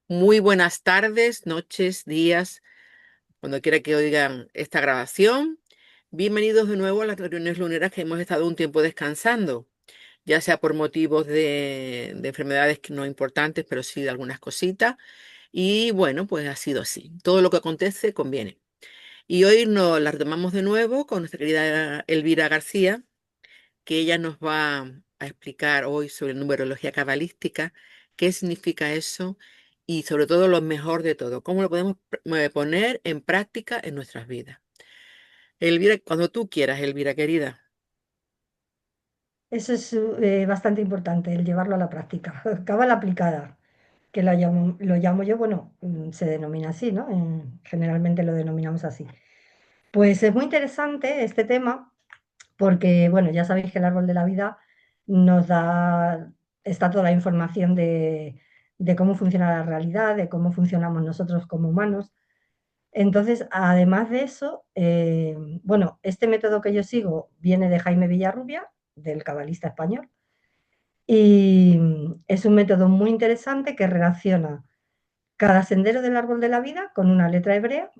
Muy buenas tardes, noches, días, cuando quiera que oigan esta grabación. Bienvenidos de nuevo a las reuniones luneras que hemos estado un tiempo descansando, ya sea por motivos de enfermedades que no importantes, pero sí de algunas cositas. Y bueno, pues ha sido así. Todo lo que acontece conviene. Y hoy nos la retomamos de nuevo con nuestra querida Elvira García, que ella nos va a explicar hoy sobre numerología cabalística, qué significa eso y sobre todo lo mejor de todo, cómo lo podemos poner en práctica en nuestras vidas. Elvira, cuando tú quieras, Elvira, querida. Eso es bastante importante, el llevarlo a la práctica. Cábala aplicada, que lo llamo yo, bueno, se denomina así, ¿no? Generalmente lo denominamos así. Pues es muy interesante este tema porque, bueno, ya sabéis que el árbol de la vida nos da, está toda la información de cómo funciona la realidad, de cómo funcionamos nosotros como humanos. Entonces, además de eso, bueno, este método que yo sigo viene de Jaime Villarrubia, del cabalista español. Y es un método muy interesante que relaciona cada sendero del árbol de la vida con una letra hebrea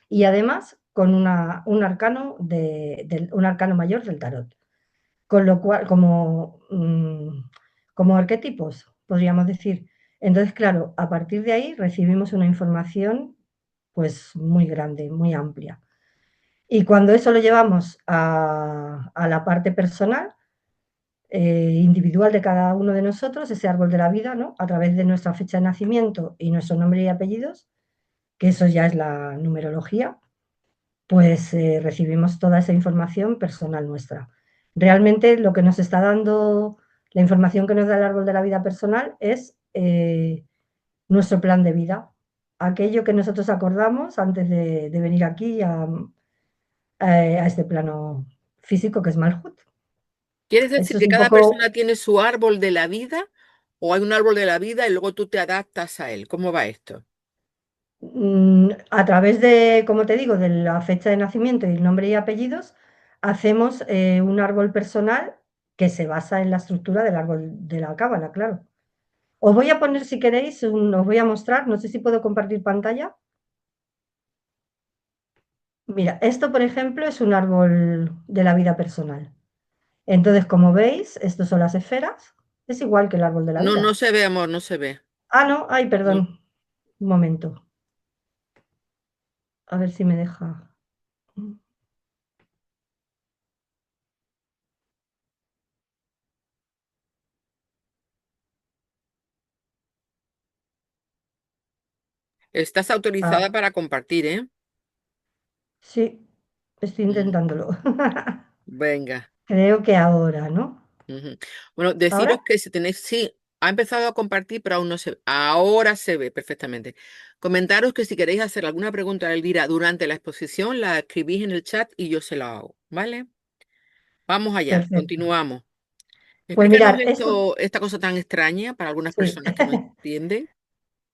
y además con un arcano, un arcano mayor del tarot. Con lo cual, como arquetipos, podríamos decir. Entonces, claro, a partir de ahí recibimos una información pues muy grande, muy amplia. Y cuando eso lo llevamos a la parte personal, individual de cada uno de nosotros, ese árbol de la vida, ¿no? A través de nuestra fecha de nacimiento y nuestro nombre y apellidos, que eso ya es la numerología, pues recibimos toda esa información personal nuestra. Realmente lo que nos está dando, la información que nos da el árbol de la vida personal es nuestro plan de vida, aquello que nosotros acordamos antes de venir aquí a este plano físico que es Malhut. ¿Quieres decir Eso es que un cada poco. persona tiene su árbol de la vida o hay un árbol de la vida y luego tú te adaptas a él? ¿Cómo va esto? A través de, como te digo, de la fecha de nacimiento y el nombre y apellidos, hacemos un árbol personal que se basa en la estructura del árbol de la cábala, claro. Os voy a poner, si queréis, os voy a mostrar, no sé si puedo compartir pantalla. Mira, esto, por ejemplo, es un árbol de la vida personal. Entonces, como veis, estos son las esferas. Es igual que el árbol de la No, no vida. se ve, amor, no se ve. Ah, no, ay, perdón. No. Un momento. A ver si me deja. Estás autorizada Ah, para compartir, ¿eh? sí, estoy Mm, intentándolo. venga. Creo que ahora, ¿no? Ujú. Bueno, deciros ¿Ahora? que si tenéis, sí, ha empezado a compartir, pero aún no se ve. Ahora se ve perfectamente. Comentaros que si queréis hacer alguna pregunta a Elvira durante la exposición, la escribís en el chat y yo se la hago, ¿vale? Vamos allá, Perfecto. continuamos. Pues Explícanos mirar, esto, esta cosa tan extraña para algunas sí, personas que no entienden.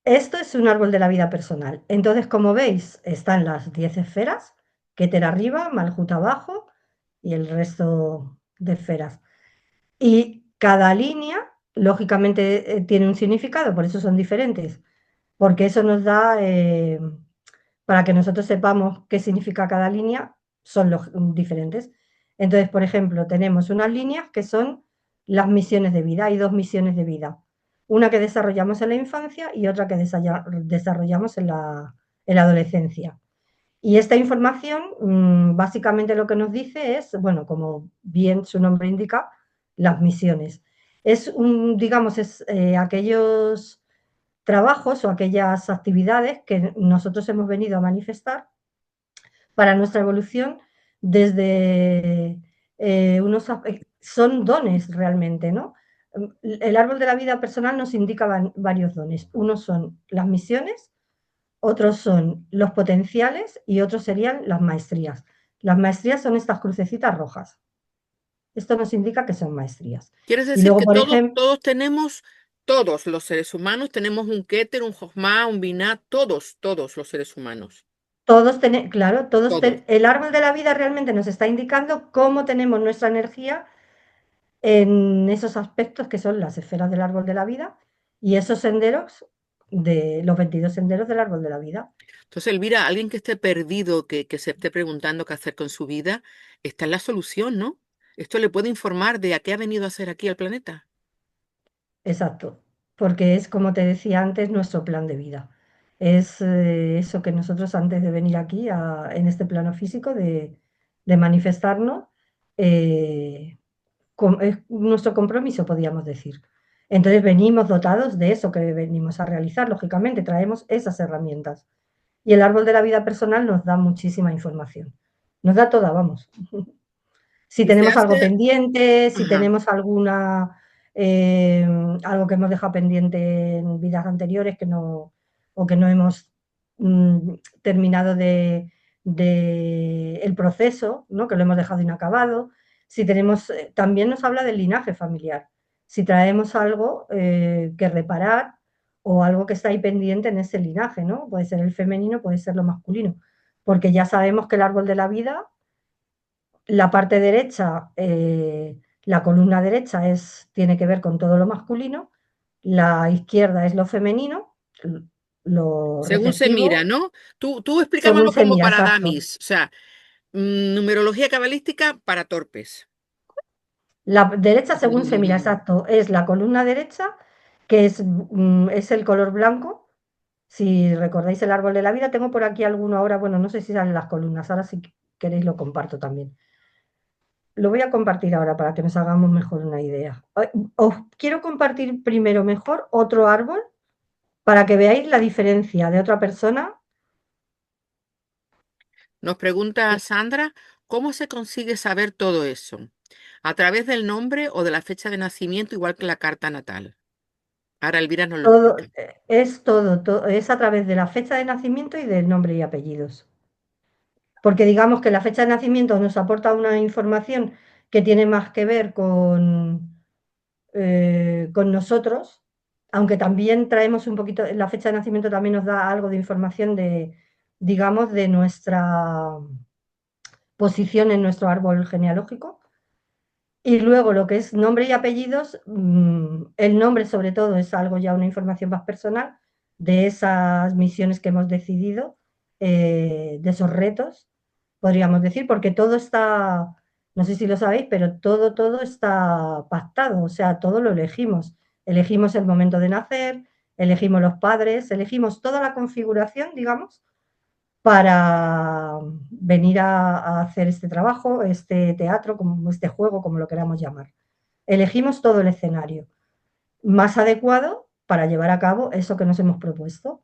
esto es un árbol de la vida personal. Entonces, como veis, están las 10 esferas, Keter arriba, Malhut abajo y el resto de esferas. Y cada línea, lógicamente, tiene un significado, por eso son diferentes, porque eso nos da, para que nosotros sepamos qué significa cada línea, son los diferentes. Entonces, por ejemplo, tenemos unas líneas que son las misiones de vida. Hay dos misiones de vida. Una que desarrollamos en la infancia y otra que desarrollamos en la adolescencia. Y esta información, básicamente lo que nos dice es, bueno, como bien su nombre indica, las misiones. Digamos, es aquellos trabajos o aquellas actividades que nosotros hemos venido a manifestar para nuestra evolución desde son dones realmente, ¿no? El árbol de la vida personal nos indica varios dones. Unos son las misiones, otros son los potenciales y otros serían las maestrías. Las maestrías son estas crucecitas rojas. Esto nos indica que son maestrías. ¿Quieres Y decir luego, que por todos, ejemplo, todos tenemos, todos los seres humanos tenemos un Keter, un Jochma, un Binah, todos los seres humanos? todos tenemos, claro, Todos. el árbol de la vida realmente nos está indicando cómo tenemos nuestra energía en esos aspectos que son las esferas del árbol de la vida y esos senderos. de los 22 senderos del árbol de la vida. Entonces, Elvira, alguien que esté perdido, que se esté preguntando qué hacer con su vida, está en la solución, ¿no? Esto le puede informar de a qué ha venido a hacer aquí al planeta. Exacto, porque es, como te decía antes, nuestro plan de vida. Es eso que nosotros antes de venir aquí en este plano físico, de manifestarnos, eh, es nuestro compromiso, podríamos decir. Entonces venimos dotados de eso que venimos a realizar, lógicamente, traemos esas herramientas. Y el árbol de la vida personal nos da muchísima información. Nos da toda, vamos. Si Y se tenemos algo hace, pendiente, si ajá, tenemos alguna, eh, algo que hemos dejado pendiente en vidas anteriores que no, o que no hemos terminado de el proceso, ¿no? Que lo hemos dejado inacabado. Si tenemos, también nos habla del linaje familiar. Si traemos algo que reparar o algo que está ahí pendiente en ese linaje, ¿no? Puede ser el femenino, puede ser lo masculino, porque ya sabemos que el árbol de la vida, la parte derecha, la columna derecha tiene que ver con todo lo masculino, la izquierda es lo femenino, lo según se mira, receptivo, ¿no? Tú según explícamelo se como mira, para exacto. damis, o sea, numerología cabalística para torpes. La derecha, según se mira, exacto, es la columna derecha, que es el color blanco. Si recordáis el árbol de la vida, tengo por aquí alguno ahora, bueno, no sé si salen las columnas, ahora si queréis lo comparto también. Lo voy a compartir ahora para que nos hagamos mejor una idea. Os quiero compartir primero mejor otro árbol para que veáis la diferencia de otra persona. Nos pregunta Sandra, ¿cómo se consigue saber todo eso? ¿A través del nombre o de la fecha de nacimiento, igual que la carta natal? Ahora Elvira nos lo Todo, explica. es todo, es a través de la fecha de nacimiento y del nombre y apellidos. Porque digamos que la fecha de nacimiento nos aporta una información que tiene más que ver con nosotros, aunque también traemos un poquito, la fecha de nacimiento también nos da algo de información digamos, de nuestra posición en nuestro árbol genealógico. Y luego lo que es nombre y apellidos, el nombre sobre todo es algo ya una información más personal de esas misiones que hemos decidido, de esos retos, podríamos decir, porque todo está, no sé si lo sabéis, pero todo está pactado, o sea, todo lo elegimos. Elegimos el momento de nacer, elegimos los padres, elegimos toda la configuración, digamos, para venir a hacer este trabajo, este teatro, como este juego, como lo queramos llamar. Elegimos todo el escenario más adecuado para llevar a cabo eso que nos hemos propuesto.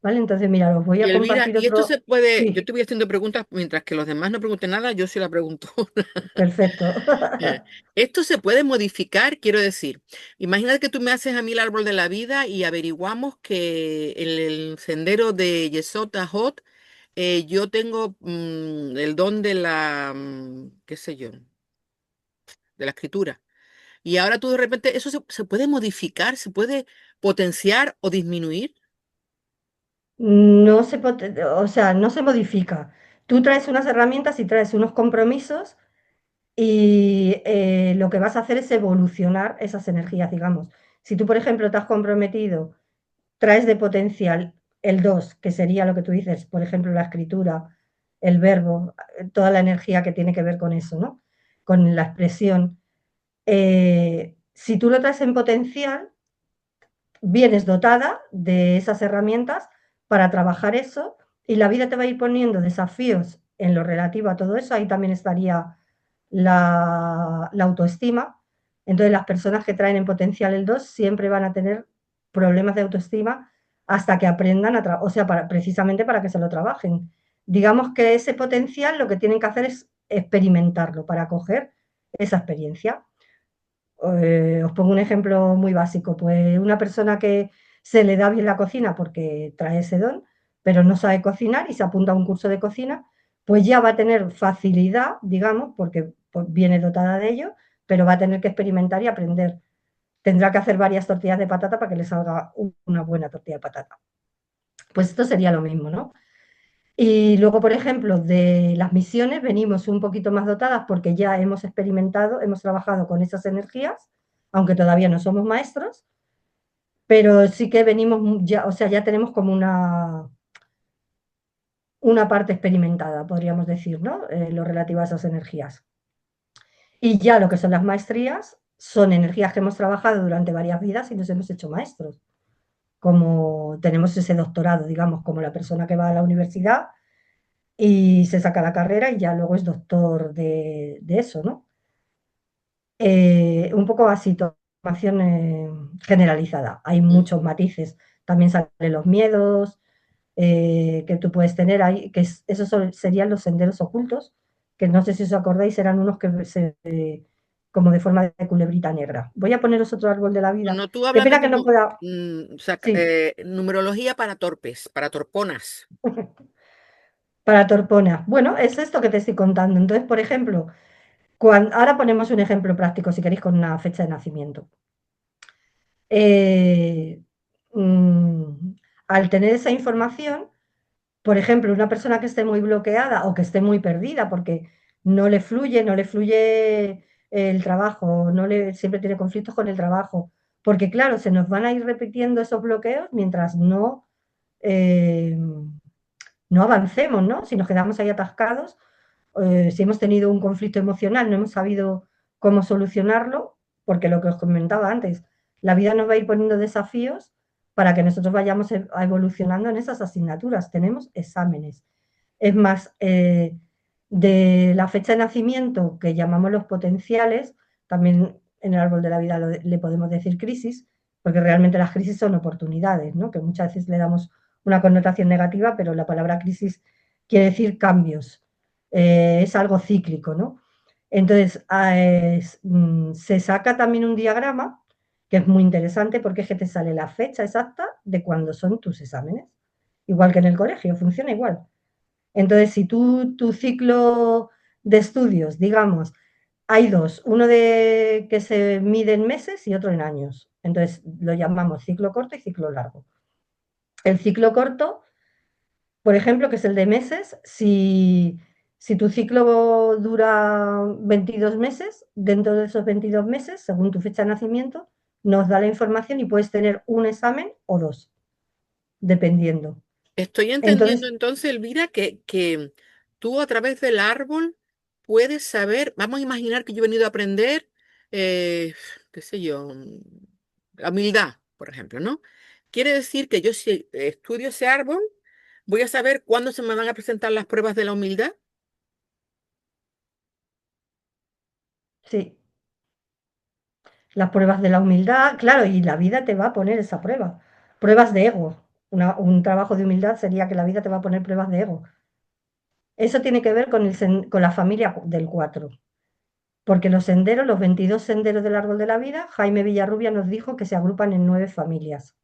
¿Vale? Entonces, mira, os voy Y a Elvira, compartir y esto otro. se puede, yo Sí, te voy haciendo preguntas mientras que los demás no pregunten nada, yo sí la pregunto. perfecto. Eh, Esto se puede modificar, quiero decir, imagínate que tú me haces a mí el árbol de la vida y averiguamos que en el sendero de Yesod Hot yo tengo el don de la, qué sé yo, de la escritura. Y ahora tú de repente, eso se puede modificar, se puede potenciar o disminuir. No se, o sea, no se modifica. Tú traes unas herramientas y traes unos compromisos y lo que vas a hacer es evolucionar esas energías, digamos. Si tú, por ejemplo, te has comprometido, traes de potencial el 2 que sería lo que tú dices, por ejemplo, la escritura, el verbo, toda la energía que tiene que ver con eso, ¿no? Con la expresión. Si tú lo traes en potencial, vienes dotada de esas herramientas para trabajar eso y la vida te va a ir poniendo desafíos en lo relativo a todo eso. Ahí también estaría la autoestima. Entonces, las personas que traen en potencial el 2 siempre van a tener problemas de autoestima hasta que aprendan o sea, precisamente para que se lo trabajen. Digamos que ese potencial lo que tienen que hacer es experimentarlo para coger esa experiencia. Os pongo un ejemplo muy básico, pues una persona que se le da bien la cocina porque trae ese don, pero no sabe cocinar y se apunta a un curso de cocina, pues ya va a tener facilidad, digamos, porque pues, viene dotada de ello, pero va a tener que experimentar y aprender. Tendrá que hacer varias tortillas de patata para que le salga una buena tortilla de patata. Pues esto sería lo mismo, ¿no? Y luego, por ejemplo, de las misiones venimos un poquito más dotadas porque ya hemos experimentado, hemos trabajado con esas energías, aunque todavía no somos maestros, pero sí que venimos ya, o sea, ya tenemos como una parte experimentada, podríamos decir, ¿no? Lo relativo a esas energías. Y ya lo que son las maestrías son energías que hemos trabajado durante varias vidas y nos hemos hecho maestros. Como tenemos ese doctorado, digamos, como la persona que va a la universidad y se saca la carrera y ya luego es doctor de eso, ¿no? Un poco así, formación generalizada. Hay muchos matices. También salen los miedos que tú puedes tener ahí, esos serían los senderos ocultos, que no sé si os acordáis, eran unos que como de forma de culebrita negra. Voy a poneros otro árbol de la vida. No, tú Qué hablando pena que no tipo pueda. Sí, numerología para torpes, para torponas. para Torpona. Bueno, es esto que te estoy contando. Entonces, por ejemplo, ahora ponemos un ejemplo práctico, si queréis, con una fecha de nacimiento. Eh, mm, Al tener esa información, por ejemplo, una persona que esté muy bloqueada o que esté muy perdida porque no le fluye el trabajo, siempre tiene conflictos con el trabajo, porque claro, se nos van a ir repitiendo esos bloqueos mientras eh, no avancemos, ¿no? Si nos quedamos ahí atascados, si hemos tenido un conflicto emocional, no hemos sabido cómo solucionarlo, porque lo que os comentaba antes, la vida nos va a ir poniendo desafíos para que nosotros vayamos evolucionando en esas asignaturas. Tenemos exámenes. Es más, de la fecha de nacimiento que llamamos los potenciales, también en el árbol de la vida le podemos decir crisis, porque realmente las crisis son oportunidades, ¿no? Que muchas veces le damos una connotación negativa, pero la palabra crisis quiere decir cambios, es algo cíclico, ¿no? Entonces, se saca también un diagrama que es muy interesante porque es que te sale la fecha exacta de cuándo son tus exámenes. Igual que en el colegio, funciona igual. Entonces, si tu ciclo de estudios, digamos, hay dos, uno que se mide en meses y otro en años. Entonces, lo llamamos ciclo corto y ciclo largo. El ciclo corto, por ejemplo, que es el de meses, si tu ciclo dura 22 meses, dentro de esos 22 meses, según tu fecha de nacimiento, nos da la información y puedes tener un examen o dos, dependiendo. Estoy entendiendo Entonces, entonces, Elvira, que tú a través del árbol puedes saber, vamos a imaginar que yo he venido a aprender, qué sé yo, la humildad, por ejemplo, ¿no? Quiere decir que yo si estudio ese árbol, voy a saber cuándo se me van a presentar las pruebas de la humildad. sí, las pruebas de la humildad, claro, y la vida te va a poner esa prueba. Pruebas de ego. Un trabajo de humildad sería que la vida te va a poner pruebas de ego. Eso tiene que ver con la familia del 4, porque los senderos, los 22 senderos del árbol de la vida, Jaime Villarrubia nos dijo que se agrupan en 9 familias.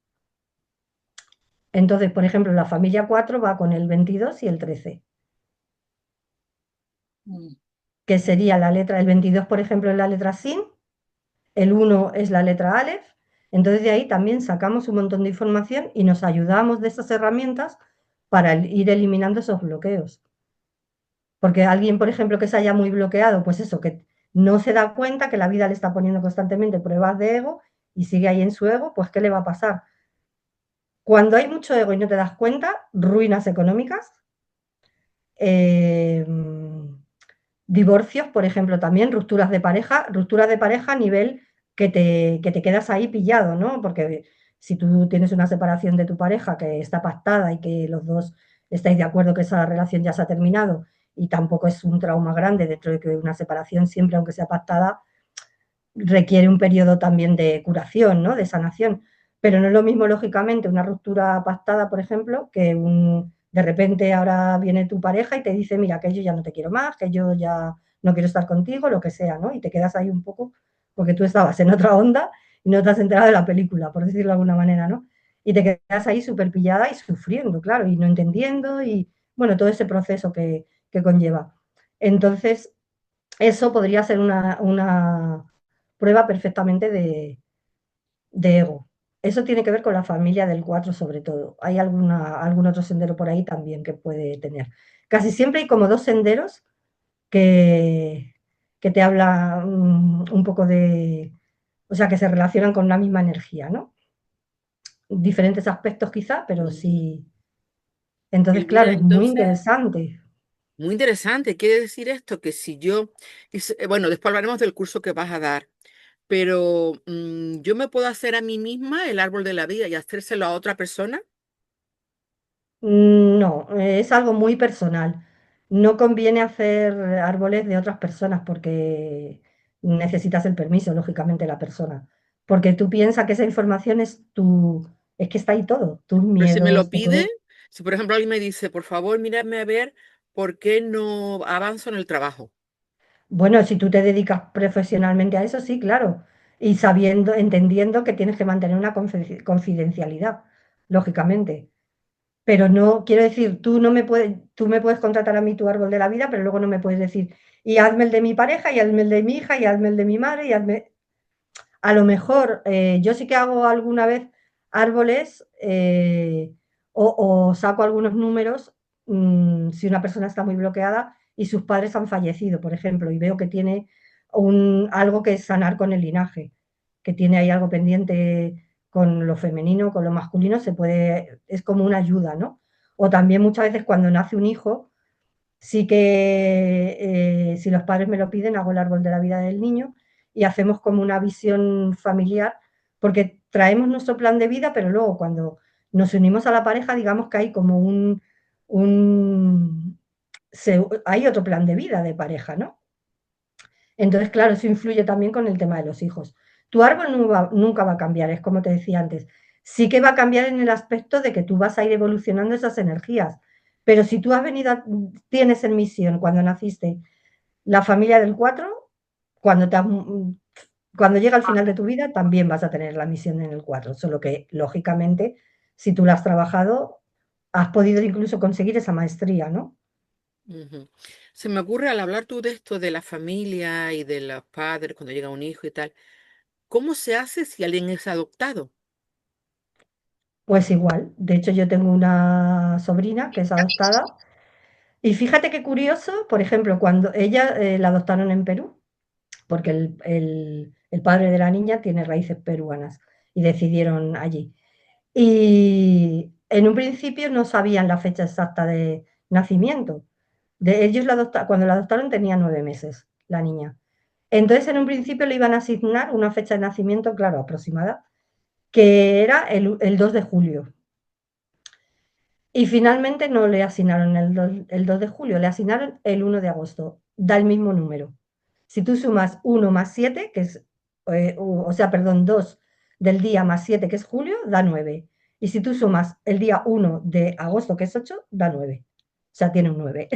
Entonces, por ejemplo, la familia 4 va con el 22 y el 13, Mm. que sería la letra, el 22, por ejemplo, es la letra Sin, el uno es la letra Aleph. Entonces de ahí también sacamos un montón de información y nos ayudamos de esas herramientas para ir eliminando esos bloqueos. Porque alguien, por ejemplo, que se haya muy bloqueado, pues eso, que no se da cuenta que la vida le está poniendo constantemente pruebas de ego y sigue ahí en su ego, pues ¿qué le va a pasar? Cuando hay mucho ego y no te das cuenta, ruinas económicas, eh, divorcios, por ejemplo, también rupturas de pareja a nivel que te quedas ahí pillado, ¿no? Porque si tú tienes una separación de tu pareja que está pactada y que los dos estáis de acuerdo que esa relación ya se ha terminado y tampoco es un trauma grande dentro de que una separación siempre, aunque sea pactada, requiere un periodo también de curación, ¿no? De sanación. Pero no es lo mismo, lógicamente, una ruptura pactada, por ejemplo, que de repente ahora viene tu pareja y te dice, mira, que yo ya no te quiero más, que yo ya no quiero estar contigo, lo que sea, ¿no? Y te quedas ahí un poco, porque tú estabas en otra onda y no te has enterado de la película, por decirlo de alguna manera, ¿no? Y te quedas ahí súper pillada y sufriendo, claro, y no entendiendo y, bueno, todo ese proceso que conlleva. Entonces, eso podría ser una prueba perfectamente de ego. Eso tiene que ver con la familia del 4 sobre todo. Hay algún otro sendero por ahí también que puede tener. Casi siempre hay como dos senderos que, que te hablan un poco o sea, que se relacionan con la misma energía, ¿no? diferentes aspectos quizá, pero Ujú. sí. Entonces, Y mira, claro, es muy entonces, interesante. muy interesante. Quiere decir esto que si yo, bueno, después hablaremos del curso que vas a dar, pero yo me puedo hacer a mí misma el árbol de la vida y hacérselo a otra persona. No, es algo muy personal. No conviene hacer árboles de otras personas porque necesitas el permiso, lógicamente, de la persona. Porque tú piensas que esa información es que está ahí todo, tus Pero si me lo miedos, tu pide, si por ejemplo alguien me dice, por favor, mírame a ver por qué no avanzo en el trabajo. Bueno, si tú te dedicas profesionalmente a eso, sí, claro. Y sabiendo, entendiendo que tienes que mantener una confidencialidad, lógicamente. Pero no, quiero decir, tú me puedes contratar a mí tu árbol de la vida, pero luego no me puedes decir, y hazme el de mi pareja, y hazme el de mi hija, y hazme el de mi madre, y hazme. A lo mejor yo sí que hago alguna vez árboles o saco algunos números si una persona está muy bloqueada y sus padres han fallecido, por ejemplo, y veo que tiene algo que sanar con el linaje, que tiene ahí algo pendiente con lo femenino, con lo masculino, es como una ayuda, ¿no? O también muchas veces cuando nace un hijo, sí que si los padres me lo piden, hago el árbol de la vida del niño y hacemos como una visión familiar, porque traemos nuestro plan de vida, pero luego cuando nos unimos a la pareja, digamos que hay como un hay otro plan de vida de pareja, ¿no? Entonces, claro, eso influye también con el tema de los hijos. Tu árbol nunca va a cambiar, es como te decía antes. Sí que va a cambiar en el aspecto de que tú vas a ir evolucionando esas energías. Pero si tú tienes en misión cuando naciste la familia del 4, cuando, cuando llega al final de tu vida también vas a tener la misión en el 4. Solo que, lógicamente, si tú la has trabajado, has podido incluso conseguir esa maestría, ¿no? Ujú. Se me ocurre al hablar tú de esto de la familia y de los padres cuando llega un hijo y tal, ¿cómo se hace si alguien es adoptado? Pues igual. De hecho, yo tengo una sobrina que es adoptada. Y fíjate qué curioso, por ejemplo, cuando ella la adoptaron en Perú, porque el padre de la niña tiene raíces peruanas y decidieron allí. Y en un principio no sabían la fecha exacta de nacimiento. Cuando la adoptaron tenía 9 meses la niña. Entonces en un principio le iban a asignar una fecha de nacimiento, claro, aproximada, que era el 2 de julio. Y finalmente no le asignaron el 2 de julio, le asignaron el 1 de agosto. Da el mismo número. Si tú sumas 1 más 7 que es, o sea, perdón, 2 del día más 7 que es julio, da 9. Y si tú sumas el día 1 de agosto, que es 8 da 9. O sea, tiene un 9.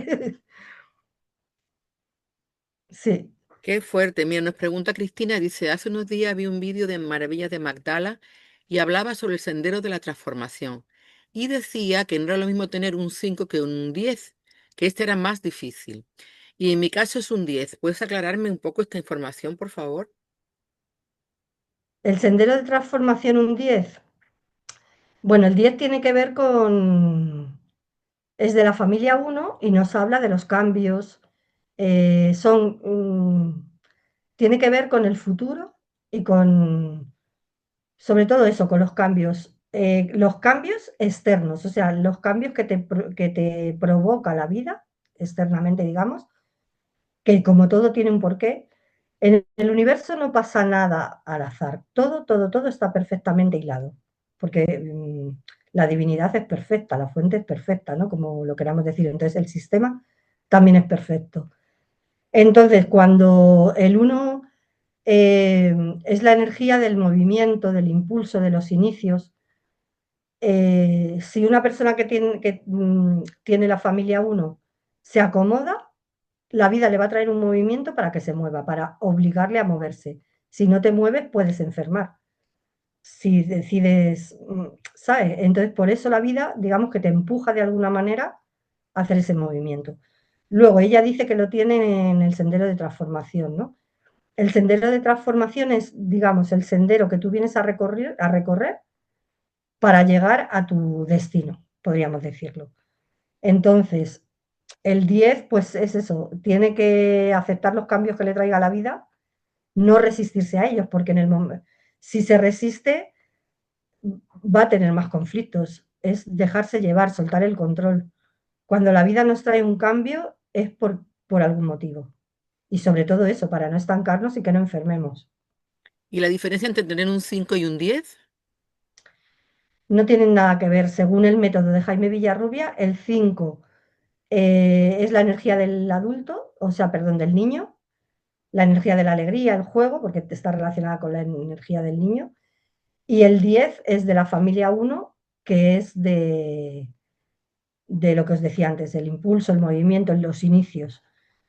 Sí. Qué fuerte. Mira, nos pregunta Cristina, dice, hace unos días vi un vídeo de Maravillas de Magdala y hablaba sobre el sendero de la transformación. Y decía que no era lo mismo tener un 5 que un 10, que este era más difícil. Y en mi caso es un 10. ¿Puedes aclararme un poco esta información, por favor? El sendero de transformación un 10. Bueno, el 10 tiene que ver es de la familia uno y nos habla de los cambios. Son tiene que ver con el futuro y sobre todo eso, con los cambios externos, o sea, los cambios que te provoca la vida externamente, digamos, que como todo tiene un porqué, en el universo no pasa nada al azar, todo está perfectamente hilado, porque la divinidad es perfecta, la fuente es perfecta, ¿no? Como lo queramos decir, entonces el sistema también es perfecto. Entonces, cuando el uno es la energía del movimiento, del impulso, de los inicios. Si una persona que tiene la familia uno se acomoda, la vida le va a traer un movimiento para que se mueva, para obligarle a moverse. Si no te mueves, puedes enfermar. Si decides, ¿sabes? Entonces, por eso la vida, digamos que te empuja de alguna manera a hacer ese movimiento. Luego, ella dice que lo tiene en el sendero de transformación, ¿no? El sendero de transformación es, digamos, el sendero que tú vienes a recorrer para llegar a tu destino, podríamos decirlo. Entonces, el 10 pues es eso, tiene que aceptar los cambios que le traiga la vida, no resistirse a ellos, porque si se resiste, va a tener más conflictos. Es dejarse llevar, soltar el control. Cuando la vida nos trae un cambio es por algún motivo. Y sobre todo eso, para no estancarnos y que no enfermemos. ¿Y la diferencia entre tener un 5 y un 10? No tienen nada que ver. Según el método de Jaime Villarrubia, el 5 es la energía del adulto, o sea, perdón, del niño, la energía de la alegría, el juego, porque está relacionada con la energía del niño. Y el 10 es de la familia uno, que es de lo que os decía antes, el impulso, el movimiento, los inicios,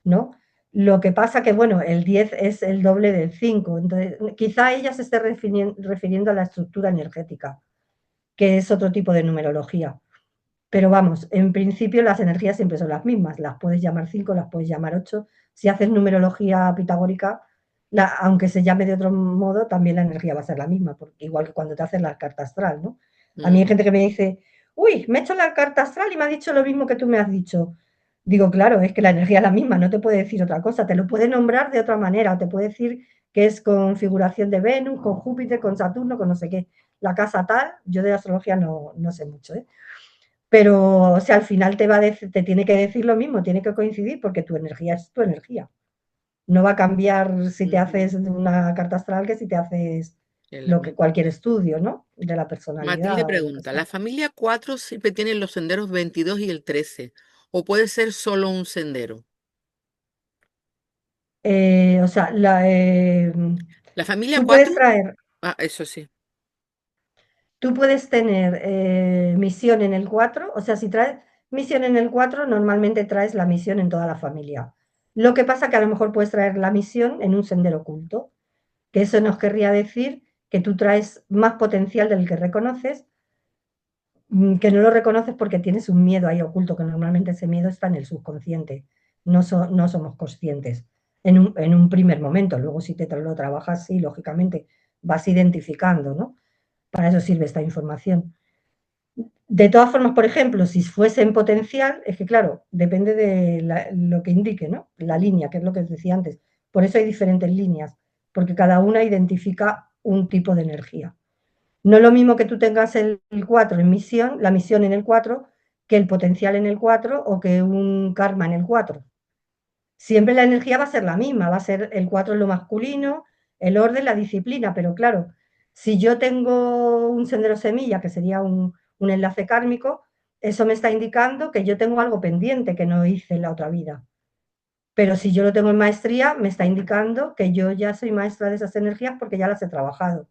¿no? Lo que pasa que, bueno, el 10 es el doble del 5, entonces quizá ella se esté refiriendo a la estructura energética, que es otro tipo de numerología. Pero vamos, en principio las energías siempre son las mismas, las puedes llamar 5, las puedes llamar 8. Si haces numerología pitagórica, aunque se llame de otro modo, también la energía va a ser la misma, porque igual que cuando te haces la carta astral, ¿no? A mí hay Mm, gente que me dice, uy, me he hecho la carta astral y me ha dicho lo mismo que tú me has dicho. Digo, claro, es que la energía es la misma, no te puede decir otra cosa, te lo puede nombrar de otra manera, o te puede decir que es configuración de Venus, con Júpiter, con Saturno, con no sé qué, la casa tal. Yo de astrología no sé mucho, ¿eh? Pero, o sea, al final te tiene que decir lo mismo, tiene que coincidir porque tu energía es tu energía. No va a cambiar si te ujú, haces una carta astral que si te haces es la lo que misma. cualquier estudio, ¿no? De la Matilde personalidad o lo que pregunta, ¿la sea. familia 4 siempre tiene los senderos 22 y el 13? ¿O puede ser solo un sendero? O sea, La familia tú puedes 4, traer, eso sí, tú puedes tener misión en el 4, o sea, si traes misión en el 4, normalmente traes la misión en toda la familia. Lo que pasa que a lo mejor puedes traer la misión en un sendero oculto, que eso nos querría decir que tú traes más potencial del que reconoces, que no lo reconoces porque tienes un miedo ahí oculto, que normalmente ese miedo está en el subconsciente, no somos conscientes en un primer momento, luego si te lo trabajas, sí, lógicamente vas identificando, ¿no? Para eso sirve esta información. De todas formas, por ejemplo, si fuese en potencial, es que claro, depende de lo que indique, ¿no? La línea, que es lo que os decía antes. Por eso hay diferentes líneas, porque cada una identifica un tipo de energía. No es lo mismo que tú tengas el 4 en misión, la misión en el 4, que el potencial en el 4 o que un karma en el 4. Siempre la energía va a ser la misma, va a ser el 4 en lo masculino, el orden, la disciplina, pero claro, si yo tengo un sendero semilla, que sería un enlace kármico, eso me está indicando que yo tengo algo pendiente que no hice en la otra vida. Pero si yo lo tengo en maestría, me está indicando que yo ya soy maestra de esas energías porque ya las he trabajado.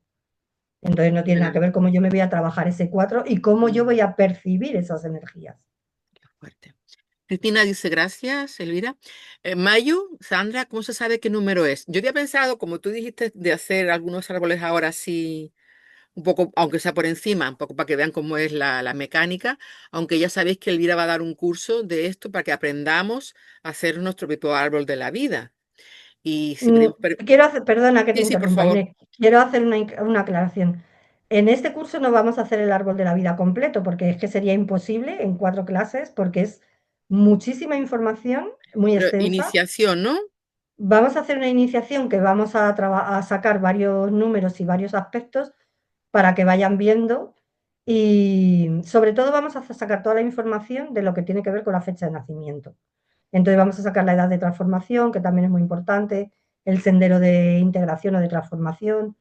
Entonces no tiene nada que claro, ver cómo yo me voy a trabajar ese 4 y cómo yo mm, voy a percibir esas energías. qué fuerte. Cristina dice, gracias, Elvira. Mayu, Sandra, ¿cómo se sabe qué número es? Yo había pensado, como tú dijiste, de hacer algunos árboles ahora sí, un poco, aunque sea por encima, un poco para que vean cómo es la mecánica, aunque ya sabéis que Elvira va a dar un curso de esto para que aprendamos a hacer nuestro propio árbol de la vida. Y si Mm, pedimos, Quiero hacer, perdona que te sí, sí, por interrumpa, favor. Inés, quiero hacer una aclaración. En este curso no vamos a hacer el árbol de la vida completo, porque es que sería imposible en 4 clases, porque es muchísima información, muy Pero extensa. iniciación, ¿no? Vamos a hacer una iniciación que vamos a sacar varios números y varios aspectos para que vayan viendo y sobre todo vamos a sacar toda la información de lo que tiene que ver con la fecha de nacimiento. Entonces vamos a sacar la edad de transformación, que también es muy importante, el sendero de integración o de transformación,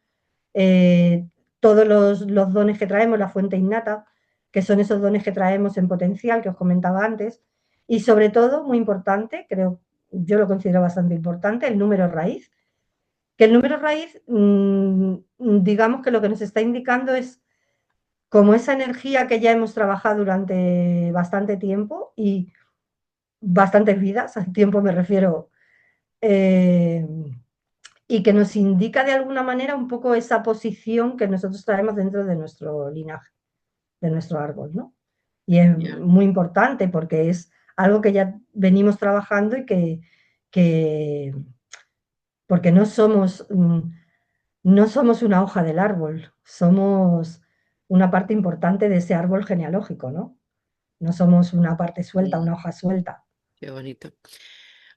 eh, todos los dones que traemos, la fuente innata, que son esos dones que traemos en potencial que os comentaba antes, y sobre todo, muy importante, creo, yo lo considero bastante importante, el número raíz, que el número raíz, digamos que lo que nos está indicando es como esa energía que ya hemos trabajado durante bastante tiempo y bastantes vidas, al tiempo me refiero, eh, y que nos indica de alguna manera un poco esa posición que nosotros traemos dentro de nuestro linaje, de nuestro árbol, ¿no? Y es Ya. muy importante porque es algo que ya venimos trabajando y que porque no somos una hoja del árbol, somos una parte importante de ese árbol genealógico, ¿no? No somos una parte suelta, Mm, una hoja suelta. qué bonito.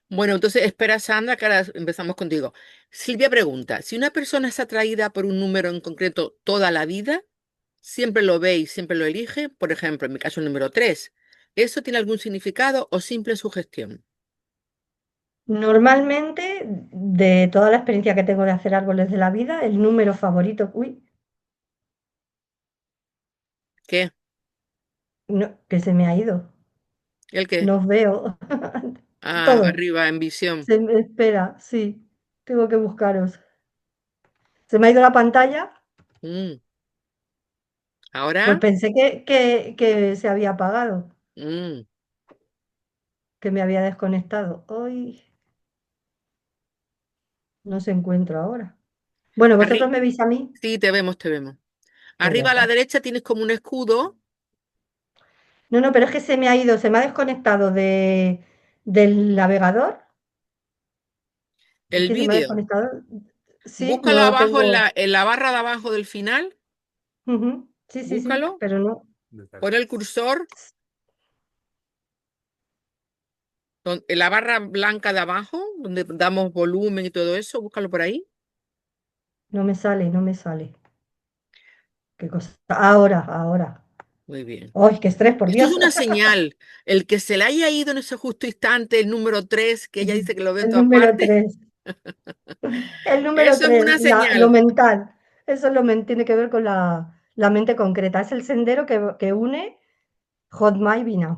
Bueno, entonces espera, Sandra, que ahora empezamos contigo. Silvia pregunta, si una persona es atraída por un número en concreto toda la vida, siempre lo ve y siempre lo elige, por ejemplo, en mi caso el número 3, ¿eso tiene algún significado o simple sugestión? Normalmente, de toda la experiencia que tengo de hacer árboles de la vida, el número favorito, uy, ¿Qué? no, que se me ha ido, ¿El qué? no os veo, Ah, todo, arriba en visión. se me espera, sí, tengo que buscaros. Se me ha ido la pantalla, Mm, pues ¿Ahora? pensé que se había apagado, Mm. que me había desconectado. Hoy no se encuentro ahora. Bueno, vosotros Arri- me veis a mí, sí, te vemos, te vemos. pues ya Arriba a la está. derecha tienes como un escudo, No, no, pero es que se me ha ido, se me ha desconectado del navegador. Es el que se me ha vídeo. desconectado. Sí, Búscalo no abajo tengo. en la barra de abajo del final. Ujú. Sí, sí, sí, Búscalo. pero no. Pon el cursor en la barra blanca de abajo, donde damos volumen y todo eso. Búscalo por ahí. No me sale, no me sale. ¿Qué cosa? Ahora, ahora. Muy bien. ¡Ay, qué estrés, por Esto es Dios! una señal. El que se le haya ido en ese justo instante el número 3, que ella dice que lo ve en El todas número partes, 3. El número eso es 3, una lo señal. mental. Eso tiene que ver con la mente concreta. Es el sendero que une Hotma y Binah.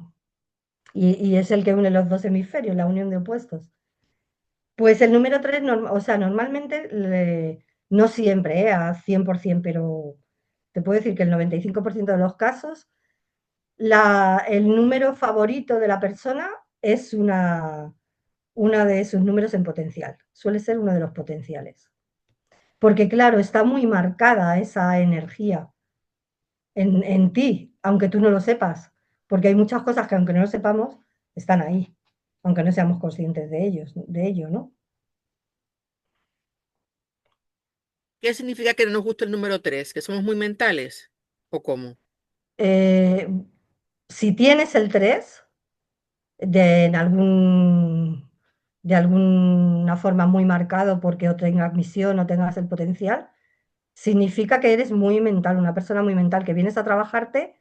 Y es el que une los dos hemisferios, la unión de opuestos. Pues el número 3, o sea, normalmente, no siempre, a 100%, pero te puedo decir que el 95% de los casos, el número favorito de la persona es una de sus números en potencial. Suele ser uno de los potenciales. Porque claro, está muy marcada esa energía en ti, aunque tú no lo sepas. Porque hay muchas cosas que aunque no lo sepamos, están ahí, aunque no seamos conscientes de ello, ¿no? ¿Qué significa que no nos gusta el número 3? ¿Que somos muy mentales? ¿O cómo? Eh, si tienes el 3 en de alguna forma muy marcado porque o tengas misión o tengas el potencial, significa que eres muy mental, una persona muy mental, que vienes a trabajarte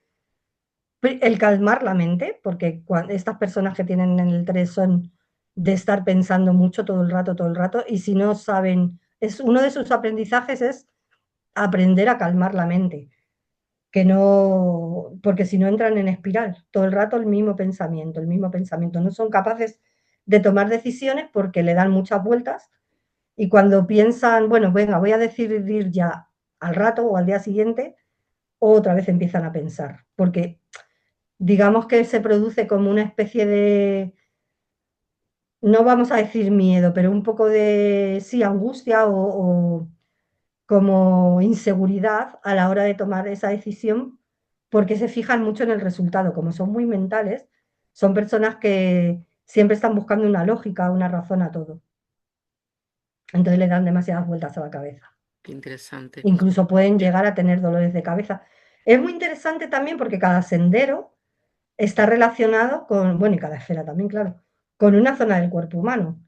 el calmar la mente, porque estas personas que tienen el 3 son de estar pensando mucho todo el rato, y si no saben, es uno de sus aprendizajes es aprender a calmar la mente, que no, porque si no entran en espiral, todo el rato el mismo pensamiento, no son capaces de tomar decisiones porque le dan muchas vueltas y cuando piensan, bueno, venga, voy a decidir ya al rato o al día siguiente, otra vez empiezan a pensar, porque digamos que se produce como una especie de, no vamos a decir miedo, pero un poco de, sí, angustia o como inseguridad a la hora de tomar esa decisión, porque se fijan mucho en el resultado. Como son muy mentales, son personas que siempre están buscando una lógica, una razón a todo. Entonces le dan demasiadas vueltas a la cabeza. Qué interesante. Incluso pueden Eh, llegar a tener dolores de cabeza. Es muy interesante también porque cada sendero está relacionado con, bueno, y cada esfera también, claro, con una zona del cuerpo humano.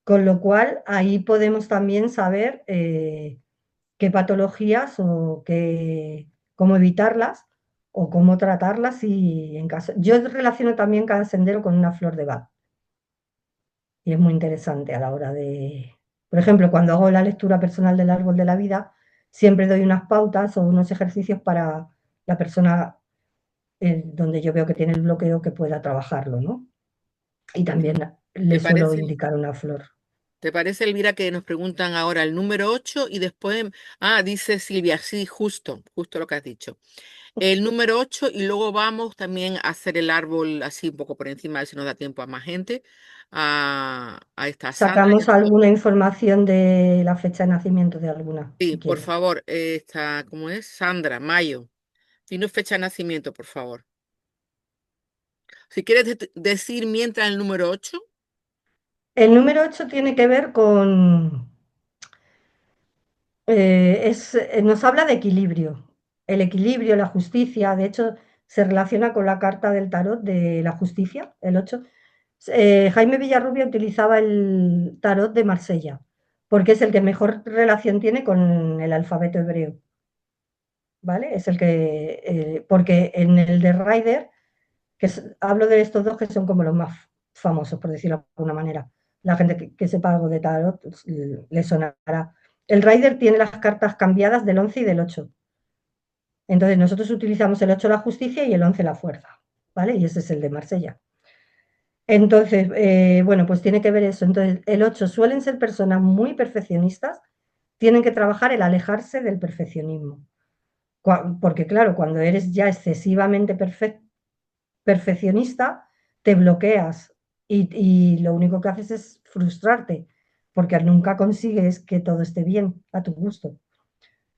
Con lo cual ahí podemos también saber qué patologías o cómo evitarlas o cómo tratarlas y en caso. Yo relaciono también cada sendero con una flor de Bach y es muy interesante a la hora de, por ejemplo, cuando hago la lectura personal del árbol de la vida, siempre doy unas pautas o unos ejercicios para la persona donde yo veo que tiene el bloqueo que pueda trabajarlo, ¿no? Y también le ¿Te suelo parece, indicar una flor. te parece, Elvira, que nos preguntan ahora el número 8 y después, dice Silvia, sí, justo lo que has dicho. El número 8 y luego vamos también a hacer el árbol así un poco por encima, a ver si nos da tiempo a más gente, a esta Sandra. Sacamos alguna información de la fecha de nacimiento de alguna, Sí, si por quieres. favor, esta, ¿cómo es? Sandra, Mayo. Dinos fecha de nacimiento, por favor. Si quieres decir mientras el número 8. El número 8 tiene que ver con, nos habla de equilibrio, el equilibrio, la justicia, de hecho se relaciona con la carta del tarot de la justicia, el 8. Jaime Villarrubia utilizaba el tarot de Marsella, porque es el que mejor relación tiene con el alfabeto hebreo. ¿vale? Es el que, porque en el de Rider, hablo de estos dos que son como los más famosos, por decirlo de alguna manera. La gente que sepa algo de tarot le sonará. El Rider tiene las cartas cambiadas del 11 y del 8. Entonces nosotros utilizamos el 8 la justicia y el 11 la fuerza, ¿vale? Y ese es el de Marsella. Entonces, bueno, pues tiene que ver eso. Entonces, el 8 suelen ser personas muy perfeccionistas, tienen que trabajar el alejarse del perfeccionismo. Porque claro, cuando eres ya excesivamente perfeccionista, te bloqueas y lo único que haces es frustrarte, porque nunca consigues que todo esté bien a tu gusto.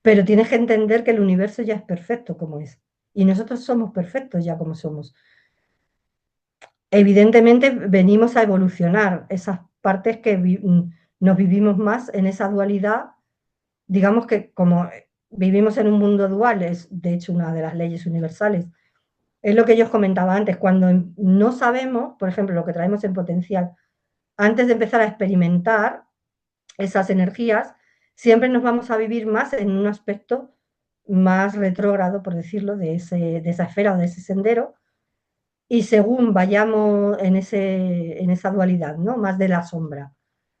Pero tienes que entender que el universo ya es perfecto como es. Y nosotros somos perfectos ya como somos. Evidentemente venimos a evolucionar esas partes que nos vivimos más en esa dualidad. Digamos que como vivimos en un mundo dual, es de hecho una de las leyes universales. Es lo que yo os comentaba antes, cuando no sabemos, por ejemplo, lo que traemos en potencial, antes de empezar a experimentar esas energías, siempre nos vamos a vivir más en un aspecto más retrógrado, por decirlo, de esa esfera o de ese sendero, y según vayamos en esa dualidad, ¿no? Más de la sombra,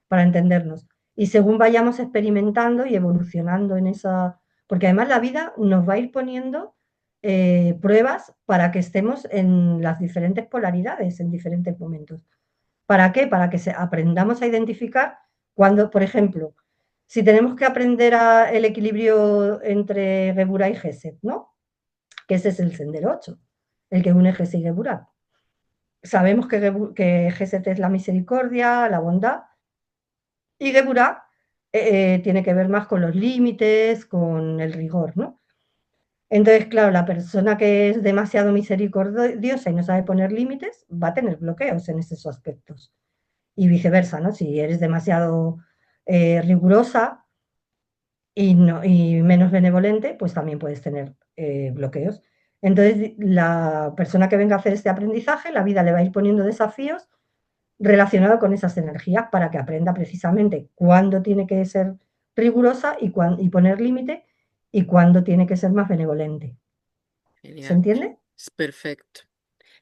para entendernos. Y según vayamos experimentando y evolucionando en esa... Porque además la vida nos va a ir poniendo pruebas para que estemos en las diferentes polaridades, en diferentes momentos. ¿Para qué? Para que aprendamos a identificar cuando, por ejemplo, si tenemos que aprender el equilibrio entre Geburah y Gesed, ¿no? Que ese es el sendero 8, el que une Gesed y Geburah. Sabemos que Gesed es la misericordia, la bondad, y Geburah tiene que ver más con los límites, con el rigor, ¿no? Entonces, claro, la persona que es demasiado misericordiosa y no sabe poner límites va a tener bloqueos en esos aspectos. Y viceversa, ¿no? Si eres demasiado rigurosa y menos benevolente, pues también puedes tener bloqueos. Entonces, la persona que venga a hacer este aprendizaje, la vida le va a ir poniendo desafíos relacionados con esas energías para que aprenda precisamente cuándo tiene que ser rigurosa y poner límite y cuándo tiene que ser más benevolente. ¿Se Genial. entiende? Es perfecto.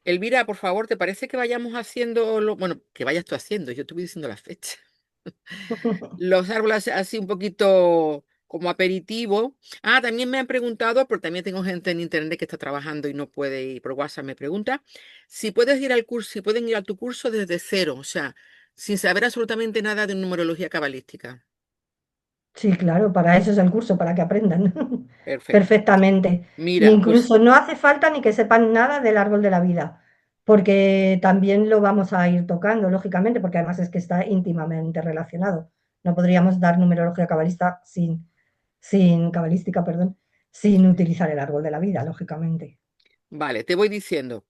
Elvira, por favor, ¿te parece que vayamos haciendo bueno, que vayas tú haciendo, yo te voy diciendo la fecha. Los árboles así un poquito como aperitivo. Ah, también me han preguntado, porque también tengo gente en internet que está trabajando y no puede ir por WhatsApp, me pregunta si puedes ir al curso, si pueden ir a tu curso desde cero, o sea, sin saber absolutamente nada de numerología cabalística. Sí, claro, para eso es el curso, para que aprendan Perfecto. perfectamente. Mira, pues Incluso no hace falta ni que sepan nada del árbol de la vida, porque también lo vamos a ir tocando, lógicamente, porque además es que está íntimamente relacionado. No podríamos dar numerología cabalística, perdón, sin utilizar el árbol de la vida, lógicamente. vale, te voy diciendo.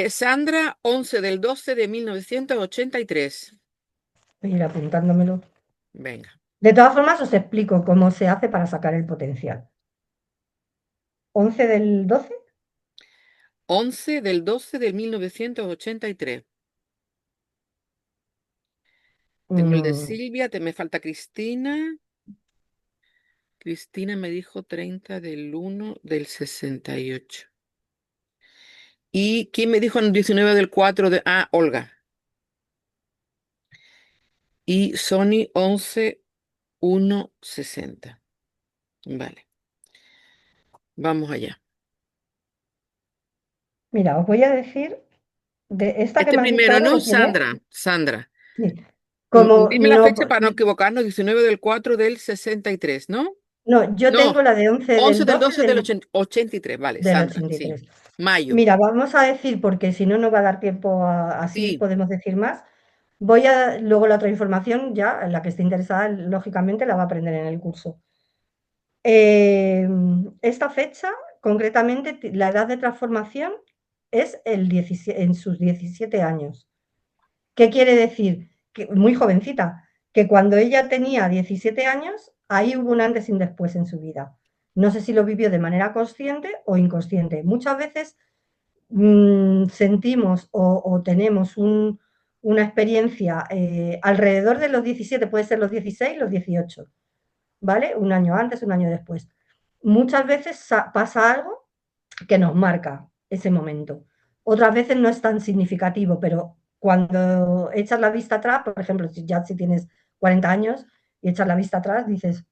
Sandra, 11/12/1983. Voy a ir apuntándomelo. Venga. De todas formas, os explico cómo se hace para sacar el potencial. 11 del 12. 11/12/1983. Tengo el de mm, Silvia, me falta Cristina. Cristina me dijo 30/1/68. ¿Y quién me dijo en el 19/4 de... Ah, Olga. Y Sony 11/1/60. Vale, vamos allá. Mira, os voy a decir de esta que Este me has dicho primero, ahora, ¿no? ¿de quién es? Sandra. Sandra. Sí. Como Dime la no, fecha para no equivocarnos. 19/4/63, ¿no? no, yo tengo No. la de 11 11 del del 12 12 del 83. Vale, del Sandra. Sí. 83. Mayo. Mira, vamos a decir, porque si no, no va a dar tiempo así Sí. podemos decir más. Luego la otra información, ya, la que esté interesada, lógicamente la va a aprender en el curso. Esta fecha, concretamente, la edad de transformación es en sus 17 años. ¿Qué quiere decir? Que, muy jovencita, que cuando ella tenía 17 años, ahí hubo un antes y un después en su vida. No sé si lo vivió de manera consciente o inconsciente. Muchas veces sentimos o tenemos una experiencia alrededor de los 17, puede ser los 16, los 18, ¿vale? Un año antes, un año después. muchas veces pasa algo que nos marca ese momento. Otras veces no es tan significativo, pero cuando echas la vista atrás, por ejemplo, si tienes 40 años y echas la vista atrás, dices,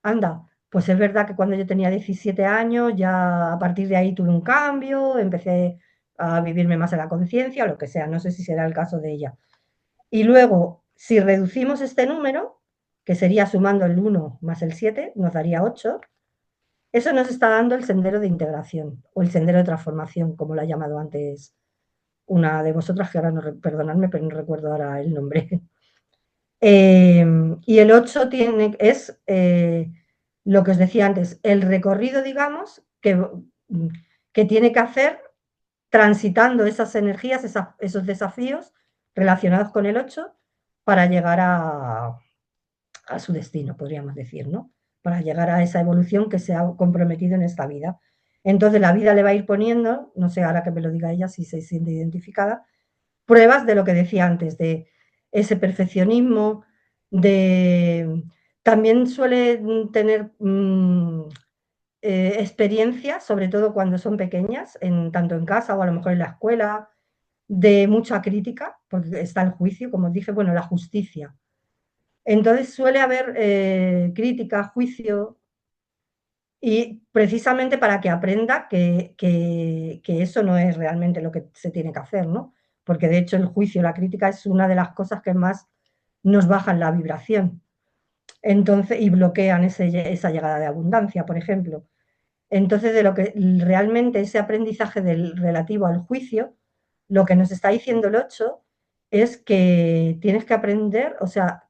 anda, pues es verdad que cuando yo tenía 17 años, ya a partir de ahí tuve un cambio, empecé a vivirme más en la conciencia o lo que sea, no sé si será el caso de ella. Y luego, si reducimos este número, que sería sumando el 1 más el 7, nos daría 8. Eso nos está dando el sendero de integración o el sendero de transformación, como lo ha llamado antes una de vosotras, que ahora no, perdonadme, pero no recuerdo ahora el nombre. Y el 8 es lo que os decía antes, el recorrido, digamos, que tiene que hacer transitando esas energías, esos desafíos relacionados con el 8 para llegar a su destino, podríamos decir, ¿no? Para llegar a esa evolución que se ha comprometido en esta vida. Entonces la vida le va a ir poniendo, no sé ahora que me lo diga ella si se siente identificada, pruebas de lo que decía antes, de ese perfeccionismo, de también suele tener experiencias, sobre todo cuando son pequeñas, tanto en casa o a lo mejor en la escuela, de mucha crítica, porque está el juicio, como os dije, bueno, la justicia. Entonces suele haber crítica, juicio, y precisamente para que aprenda que eso no es realmente lo que se tiene que hacer, ¿no? Porque de hecho el juicio, la crítica es una de las cosas que más nos bajan la vibración. Entonces, y bloquean esa llegada de abundancia, por ejemplo. Entonces, de lo que realmente ese aprendizaje del relativo al juicio, lo que nos está diciendo el 8 es que tienes que aprender, o sea,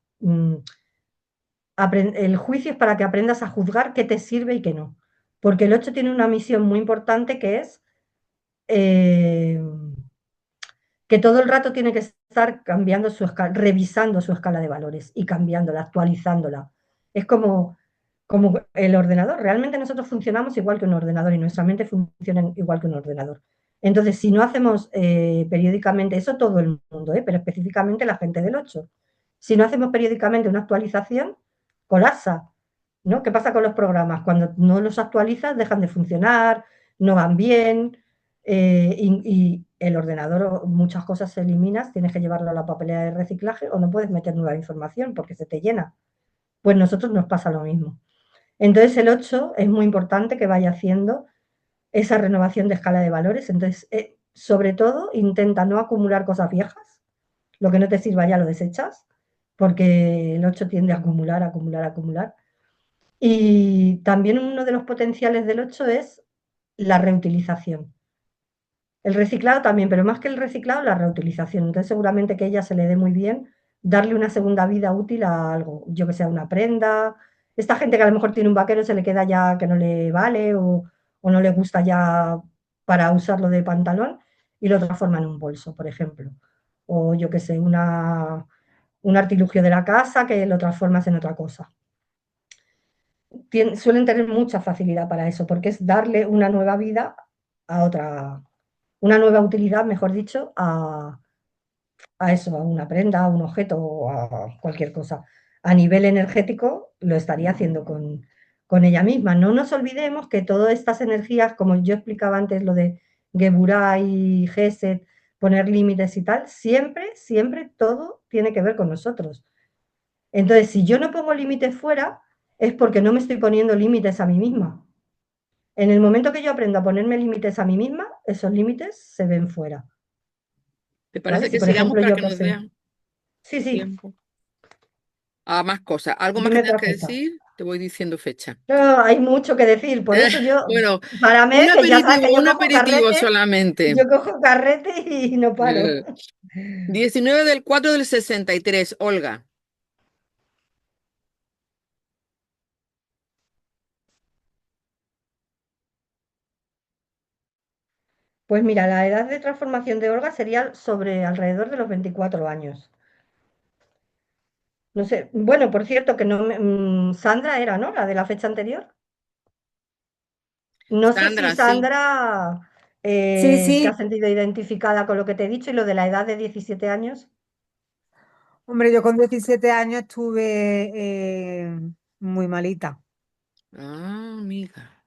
el juicio es para que aprendas a juzgar qué te sirve y qué no. Porque el 8 tiene una misión muy importante que es eh, que todo el rato tiene que estar cambiando su escala, revisando su escala de valores y cambiándola, actualizándola. Es como el ordenador. Realmente nosotros funcionamos igual que un ordenador y nuestra mente funciona igual que un ordenador. Entonces, si no hacemos periódicamente, eso todo el mundo, pero específicamente la gente del 8, si no hacemos periódicamente una actualización, colapsa, ¿no? ¿Qué pasa con los programas? Cuando no los actualizas, dejan de funcionar, no van bien, y el ordenador, muchas cosas se eliminas, tienes que llevarlo a la papelera de reciclaje o no puedes meter nueva información porque se te llena. Pues nosotros nos pasa lo mismo. Entonces el 8 es muy importante que vaya haciendo esa renovación de escala de valores. Entonces, sobre todo, intenta no acumular cosas viejas, lo que no te sirva ya lo desechas, porque el 8 tiende a acumular, acumular, acumular. Y también uno de los potenciales del 8 es la reutilización. El reciclado también, pero más que el reciclado, la reutilización. Entonces, seguramente que a ella se le dé muy bien darle una segunda vida útil a algo, yo que sea una prenda. Esta gente que a lo mejor tiene un vaquero se le queda ya que no le vale o no le gusta ya para usarlo de pantalón y lo transforma en un bolso, por ejemplo. O yo que sé, un artilugio de la casa que lo transformas en otra cosa. Suelen tener mucha facilidad para eso, porque es darle una nueva vida a otra, una nueva utilidad, mejor dicho, a eso, a una prenda, a un objeto o a cualquier cosa. A nivel energético lo estaría haciendo con ella misma. No nos olvidemos que todas estas energías, como yo explicaba antes, lo de Geburah y Geset, poner límites y tal, siempre, siempre todo tiene que ver con nosotros. Entonces, si yo no pongo límites fuera, es porque no me estoy poniendo límites a mí misma. En el momento que yo aprendo a ponerme límites a mí misma, esos límites se ven fuera. ¿Te ¿Vale? parece Si que por sigamos ejemplo para yo que qué nos sé. dé Sí, sí, tiempo? A más cosas. ¿Algo más que dime tengas otra que cosa. decir? Te voy diciendo fecha. No, hay mucho que decir, por eso yo, Bueno, para mí, que ya sabes que un aperitivo yo solamente. cojo carrete y no paro. 19 del 4 del 63, Olga. Pues mira, la edad de transformación de Olga sería sobre alrededor de los 24 años. No sé, bueno, por cierto, que no Sandra era, ¿no? La de la fecha anterior. No sé si Sandra, sí. Sandra Sí, te has sí, sentido identificada con lo que te he dicho y lo de la edad de 17 años. hombre, yo con 17 años estuve muy malita. Ah, amiga.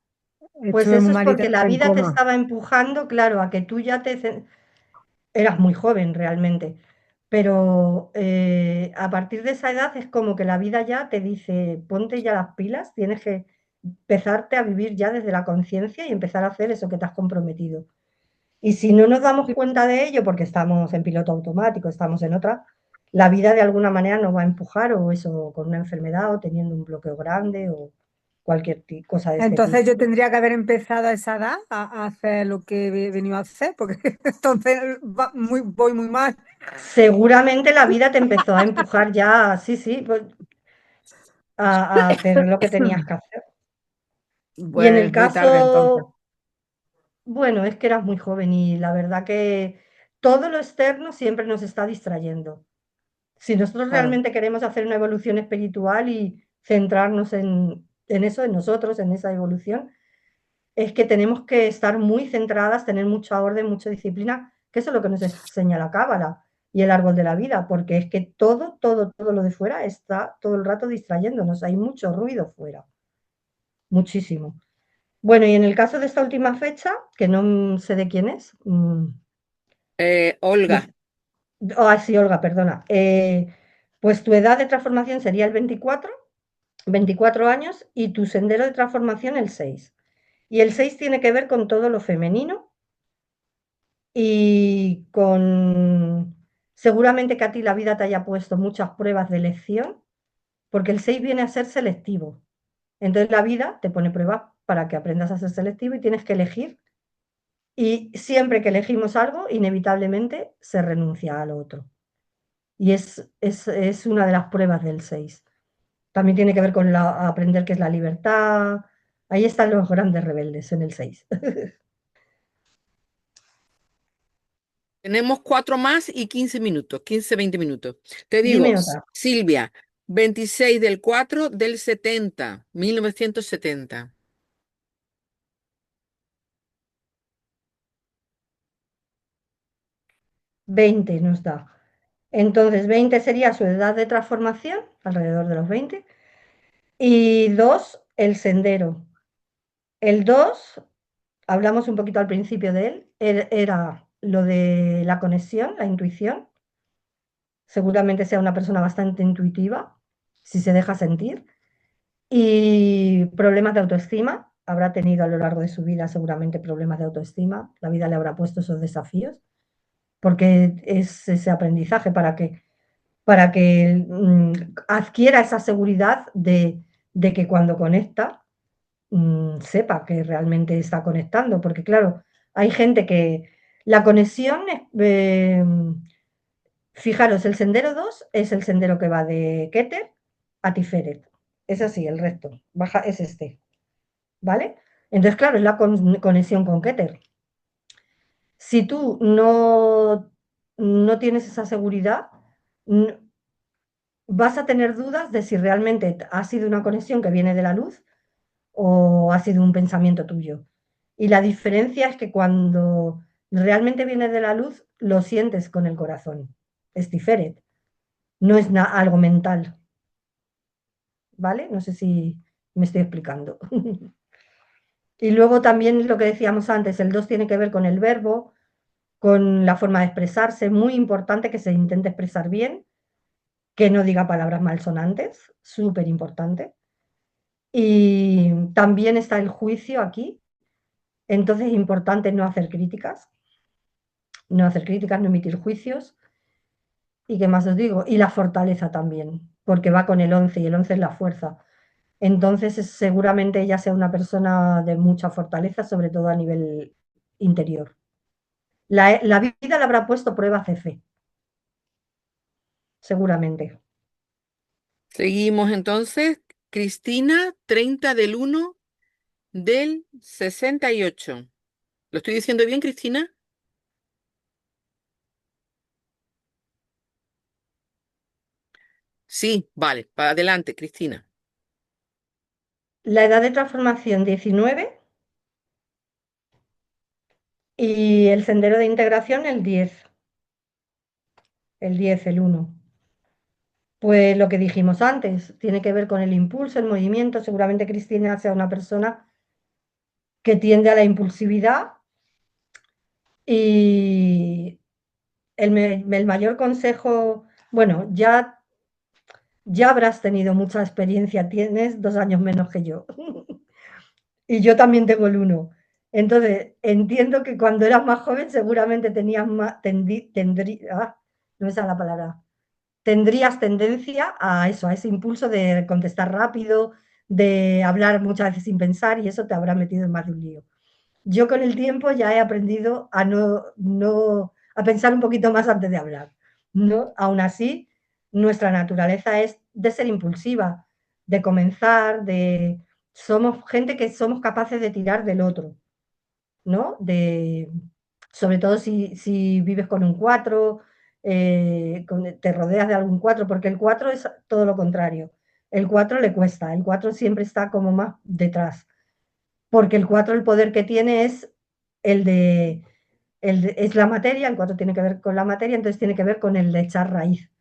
Pues Estuve eso muy es malita, porque la estuve en vida te coma. estaba empujando, claro, a que tú ya eras muy joven realmente, pero a partir de esa edad es como que la vida ya te dice, ponte ya las pilas, tienes que empezarte a vivir ya desde la conciencia y empezar a hacer eso que te has comprometido. Y si no nos damos cuenta de ello, porque estamos en piloto automático, estamos en otra, la vida de alguna manera nos va a empujar o eso con una enfermedad o teniendo un bloqueo grande o cualquier cosa de este Entonces tipo. yo tendría que haber empezado a esa edad a hacer lo que he venido a hacer, porque entonces voy muy mal. Seguramente la vida te empezó a empujar ya, sí, sí, pues, a hacer lo que tenías que hacer. Y en el Pues muy tarde entonces. caso, bueno, es que eras muy joven y la verdad que todo lo externo siempre nos está distrayendo. Si nosotros Claro. realmente queremos hacer una evolución espiritual y centrarnos en eso, en nosotros, en esa evolución, es que tenemos que estar muy centradas, tener mucha orden, mucha disciplina, que eso es lo que nos enseña la Cábala y el árbol de la vida, porque es que todo lo de fuera está todo el rato distrayéndonos, hay mucho ruido fuera, muchísimo. Bueno, y en el caso de esta última fecha, que no sé de quién es, Olga, sí, Olga, perdona, pues tu edad de transformación sería el 24 años, y tu sendero de transformación el 6. Y el 6 tiene que ver con todo lo femenino y con seguramente que a ti la vida te haya puesto muchas pruebas de elección, porque el 6 viene a ser selectivo. Entonces la vida te pone pruebas para que aprendas a ser selectivo y tienes que elegir. Y siempre que elegimos algo, inevitablemente se renuncia al otro. Y es una de las pruebas del 6. También tiene que ver con aprender qué es la libertad. Ahí están los grandes rebeldes en el 6. tenemos cuatro más y 15 minutos, 15, 20 minutos. Te digo, Dime otra. Silvia, 26 del 4 del 70, 1970. 20 nos da. Entonces, 20 sería su edad de transformación, alrededor de los 20. Y 2 el sendero. El 2 hablamos un poquito al principio de él, era lo de la conexión, la intuición. Seguramente sea una persona bastante intuitiva, si se deja sentir. Y problemas de autoestima. Habrá tenido a lo largo de su vida seguramente problemas de autoestima. La vida le habrá puesto esos desafíos, porque es ese aprendizaje para que adquiera esa seguridad de que cuando conecta, sepa que realmente está conectando. Porque claro, hay gente que la conexión fijaros, el sendero 2 es el sendero que va de Keter a Tiferet. Es así, el recto. Baja, es este. ¿Vale? Entonces, claro, es la conexión con Keter. Si tú no tienes esa seguridad, vas a tener dudas de si realmente ha sido una conexión que viene de la luz o ha sido un pensamiento tuyo. Y la diferencia es que cuando realmente viene de la luz, lo sientes con el corazón. Es diferente. No es algo mental. ¿Vale? No sé si me estoy explicando. Y luego también lo que decíamos antes, el 2 tiene que ver con el verbo, con la forma de expresarse. Muy importante que se intente expresar bien, que no diga palabras malsonantes, súper importante. Y también está el juicio aquí, entonces es importante no hacer críticas, no emitir juicios. ¿Y qué más os digo? Y la fortaleza también, porque va con el 11 y el 11 es la fuerza. Entonces seguramente ella sea una persona de mucha fortaleza, sobre todo a nivel interior. La vida le habrá puesto pruebas de fe, seguramente. Seguimos entonces. Cristina, 30 del 1 del 68. ¿Lo estoy diciendo bien, Cristina? Sí, vale. Para adelante, Cristina. La edad de transformación 19 y el sendero de integración el 1. Pues lo que dijimos antes, tiene que ver con el impulso, el movimiento. Seguramente Cristina sea una persona que tiende a la impulsividad y el mayor consejo, bueno, ya habrás tenido mucha experiencia, tienes 2 años menos que yo. Y yo también tengo el 1. Entonces, entiendo que cuando eras más joven seguramente tenías más, no me sale la palabra, tendrías tendencia a eso, a ese impulso de contestar rápido, de hablar muchas veces sin pensar y eso te habrá metido en más de un lío. Yo con el tiempo ya he aprendido a a pensar un poquito más antes de hablar, ¿no? Aún así, nuestra naturaleza es de ser impulsiva, de comenzar, somos gente que somos capaces de tirar del otro, ¿no? Sobre todo si vives con un 4, te rodeas de algún 4, porque el 4 es todo lo contrario. El 4 le cuesta, el 4 siempre está como más detrás, porque el 4 el poder que tiene es el de, es la materia, el 4 tiene que ver con la materia, entonces tiene que ver con el de echar raíz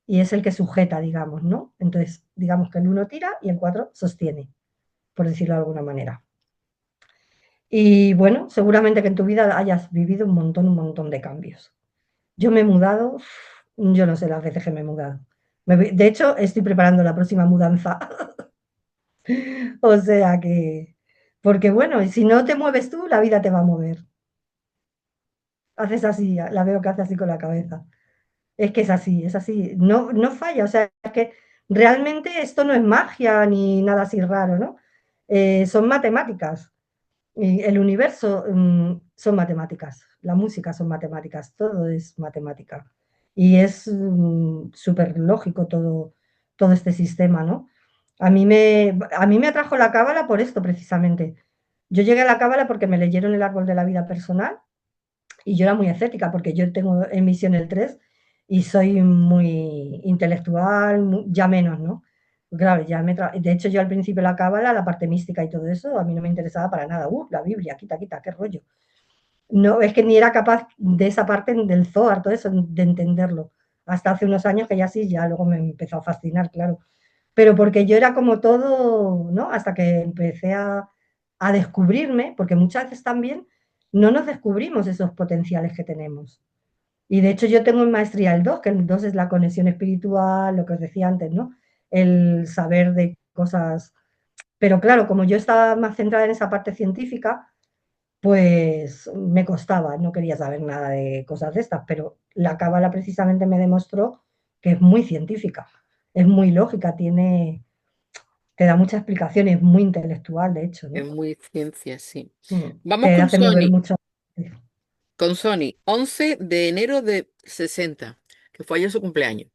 y es el que sujeta, digamos, ¿no? Entonces, digamos que el 1 tira y el 4 sostiene, por decirlo de alguna manera. Y bueno, seguramente que en tu vida hayas vivido un montón de cambios. Yo me he mudado, yo no sé las veces que me he mudado. De hecho, estoy preparando la próxima mudanza. O sea que, porque bueno, si no te mueves tú, la vida te va a mover. Haces así, la veo que hace así con la cabeza. Es así, no falla. O sea, es que realmente esto no es magia ni nada así raro, ¿no? Son matemáticas. Y el universo son matemáticas, la música son matemáticas, todo es matemática. Y es súper lógico todo este sistema, ¿no? A mí me atrajo la cábala por esto precisamente. Yo llegué a la cábala porque me leyeron el árbol de la vida personal y yo era muy escéptica porque yo tengo en misión el 3 y soy muy intelectual, ya menos, ¿no? Claro, de hecho yo al principio la cábala, la parte mística y todo eso, a mí no me interesaba para nada. La Biblia, quita, quita, qué rollo. No, es que ni era capaz de esa parte del Zohar, todo eso, de entenderlo. Hasta hace unos años que ya sí, ya luego me empezó a fascinar, claro. Pero porque yo era como todo, ¿no? Hasta que empecé a descubrirme, porque muchas veces también no nos descubrimos esos potenciales que tenemos. Y de hecho yo tengo en maestría el 2, que el 2 es la conexión espiritual, lo que os decía antes, ¿no? El saber de cosas. Pero claro, como yo estaba más centrada en esa parte científica, pues me costaba, no quería saber nada de cosas de estas, pero la cábala precisamente me demostró que es muy científica, es muy lógica, te da muchas explicaciones, es muy intelectual, de hecho, Es ¿no? muy ciencia, sí. Mm, Vamos Te hace mover mucho. Con Sony, 11 de enero de 60, que fue ayer su cumpleaños.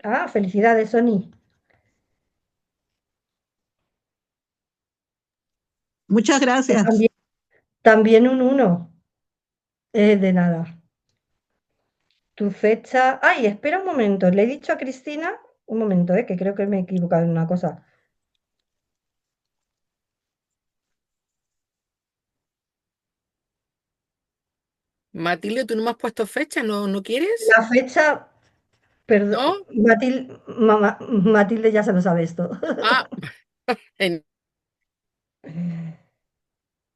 Ah, felicidades, Sony. Muchas Pues gracias. también un 1, de nada. Tu fecha. Ay, espera un momento. Le he dicho a Cristina. Un momento, que creo que me he equivocado en una cosa. Matilde, ¿tú no me has puesto fecha? ¿No quieres? La fecha. Perdón. ¿No? Matilde ya se lo sabe esto. Ah, en-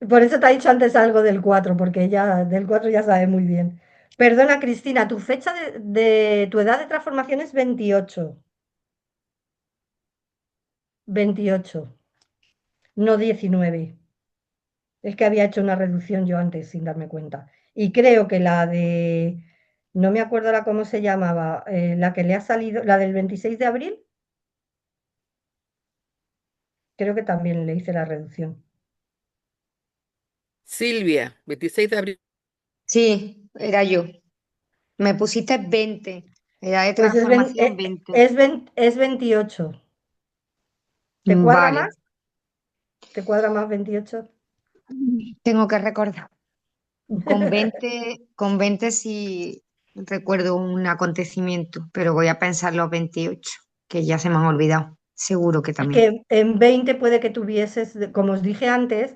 Por eso te ha dicho antes algo del 4, porque ella del 4 ya sabe muy bien. Perdona, Cristina, tu fecha de tu edad de transformación es 28. 28, no 19. Es que había hecho una reducción yo antes sin darme cuenta. Y creo que no me acuerdo ahora cómo se llamaba, la que le ha salido, la del 26 de abril, creo que también le hice la reducción. Silvia, 26 de abril. Sí, era yo. Me pusiste 20. Edad de Pues transformación 20. es 28. ¿Te cuadra Vale. más? ¿Te cuadra más 28? Tengo que recordar. Con 20 sí recuerdo un acontecimiento, pero voy a pensar los 28, que ya se me han olvidado. Seguro que Es también. que en 20 puede que tuvieses, como os dije antes,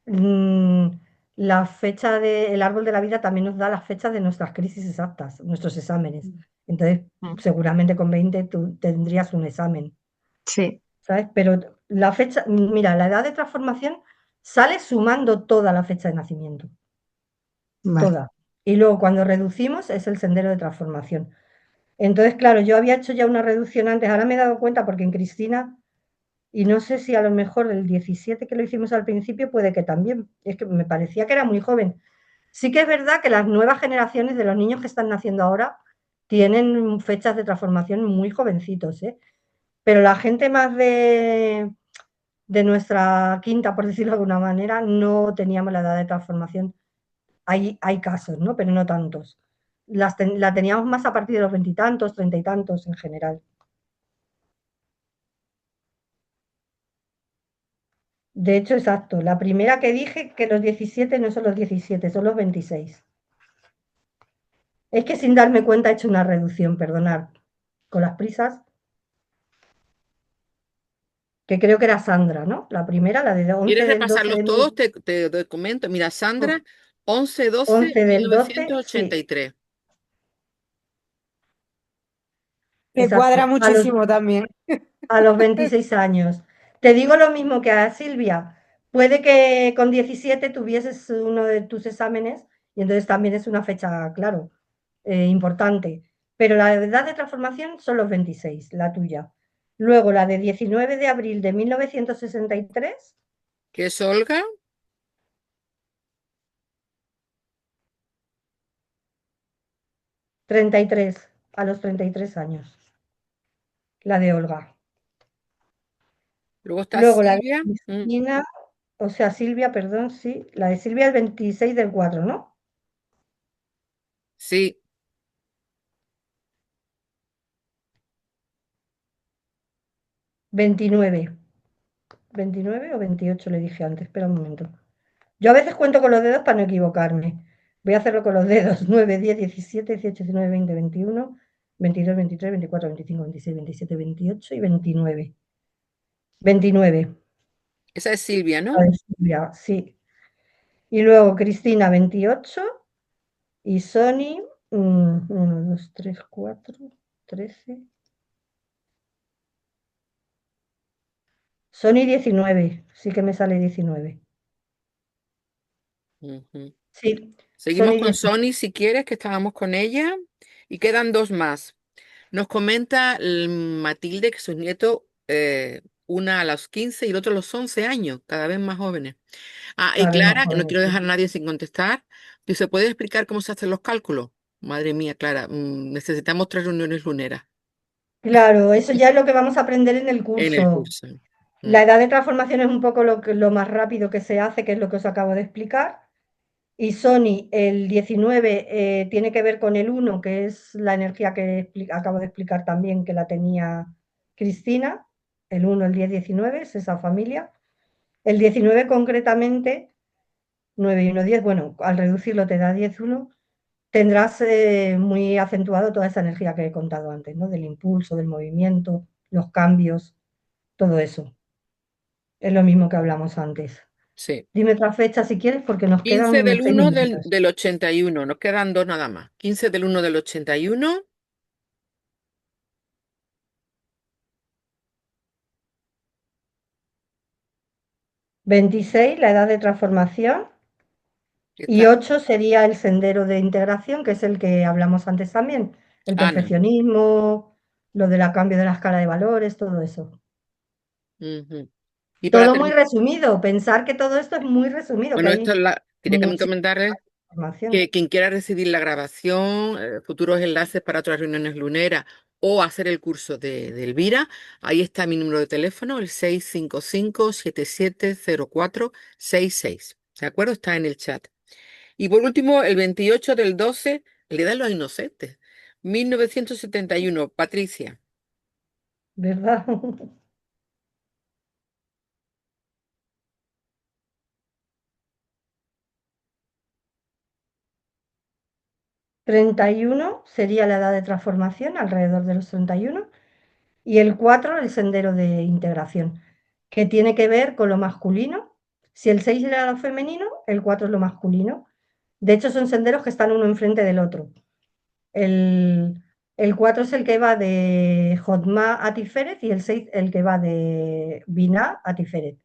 mm, la fecha del árbol de la vida también nos da las fechas de nuestras crisis exactas, nuestros exámenes. Entonces, Mm. seguramente con 20 tú tendrías un examen, Sí. ¿sabes? Pero la fecha, mira, la edad de transformación sale sumando toda la fecha de nacimiento, Vale. toda. Y luego cuando reducimos es el sendero de transformación. Entonces, claro, yo había hecho ya una reducción antes, ahora me he dado cuenta porque en Cristina, y no sé si a lo mejor el 17 que lo hicimos al principio puede que también, es que me parecía que era muy joven. Sí que es verdad que las nuevas generaciones de los niños que están naciendo ahora tienen fechas de transformación muy jovencitos, ¿eh? Pero la gente más de nuestra quinta, por decirlo de alguna manera, no teníamos la edad de transformación. Hay casos, ¿no? Pero no tantos. La teníamos más a partir de los veintitantos, treinta y tantos en general. De hecho, exacto. La primera que dije que los 17 no son los 17, son los 26. Es que sin darme cuenta he hecho una reducción, perdonad, con las prisas, que creo que era Sandra, ¿no? La primera, la de 11 ¿Quieres del 12 repasarlos de todos? Te comento. Mira, Sandra, 11-12, 11 del 12, sí, 1983. Me cuadra exacto. muchísimo también. A los 26 años. Te digo lo mismo que a Silvia. Puede que con 17 tuvieses uno de tus exámenes y entonces también es una fecha, claro, importante. Pero la edad de transformación son los 26, la tuya. Luego la de 19 de abril de 1963, ¿Qué es Olga? 33, a los 33 años, la de Olga. Luego está Luego la de Silvia. Cristina, o sea, Silvia, perdón, sí, la de Silvia es 26 del 4, ¿no? Sí, 29. 29 o 28 le dije antes, espera un momento. Yo a veces cuento con los dedos para no equivocarme. Voy a hacerlo con los dedos. 9, 10, 17, 18, 19, 20, 21, 22, 23, 24, 25, 26, 27, 28 y 29. 29. esa es Silvia, La ¿no? de Silvia, sí. Y luego Cristina, 28. Y Sony, 1, 2, 3, 4, 13. Sony, 19. Sí que me sale 19. Ujú. Sí, Seguimos Sony con 19. Sony si quieres, que estábamos con ella. Y quedan dos más. Nos comenta Matilde que sus nietos, una a los 15 y el otro a los 11 años, cada vez más jóvenes. Ah, y Cada vez más Clara, que no jóvenes, quiero sí. dejar a nadie sin contestar, dice, ¿puede explicar cómo se hacen los cálculos? Madre mía, Clara, necesitamos 3 reuniones luneras Claro, eso ya es lo que vamos a aprender en el en el curso. curso. Mm, La edad de transformación es un poco lo más rápido que se hace, que es lo que os acabo de explicar. Y Sony, el 19, tiene que ver con el 1, que es la energía que acabo de explicar también, que la tenía Cristina. El 1, el 10, 19, es esa familia. El 19 concretamente, 9 y 1, 10, bueno, al reducirlo te da 10, 1. Tendrás muy acentuado toda esa energía que he contado antes, ¿no? Del impulso, del movimiento, los cambios, todo eso. Es lo mismo que hablamos antes. sí. Dime otra fecha si quieres, porque nos 15 quedan del 6 uno del, minutitos. del 81, nos quedan dos nada más. 15 del 1 del 81, 26, la edad de transformación. que Y está 8 sería el sendero de integración, que es el que hablamos antes también. El Ana. perfeccionismo, lo del cambio de la escala de valores, todo eso. Ujú. Y para Todo muy terminar, resumido. Pensar que todo esto es muy resumido, que bueno, esto hay quería también muchísima comentarles que información. quien quiera recibir la grabación, futuros enlaces para otras reuniones luneras o hacer el curso de Elvira, ahí está mi número de teléfono, el 655-7704-66. ¿De acuerdo? Está en el chat. Y por último, el 28 del 12, le da a los inocentes. 1971, Patricia. ¿Verdad? 31 sería la edad de transformación, alrededor de los 31. Y el 4 el sendero de integración, que tiene que ver con lo masculino. Si el 6 era lo femenino, el 4 es lo masculino. De hecho, son senderos que están uno enfrente del otro. El, el 4 es el que va de Jotma a Tiferet y el 6 el que va de Binah a Tiferet.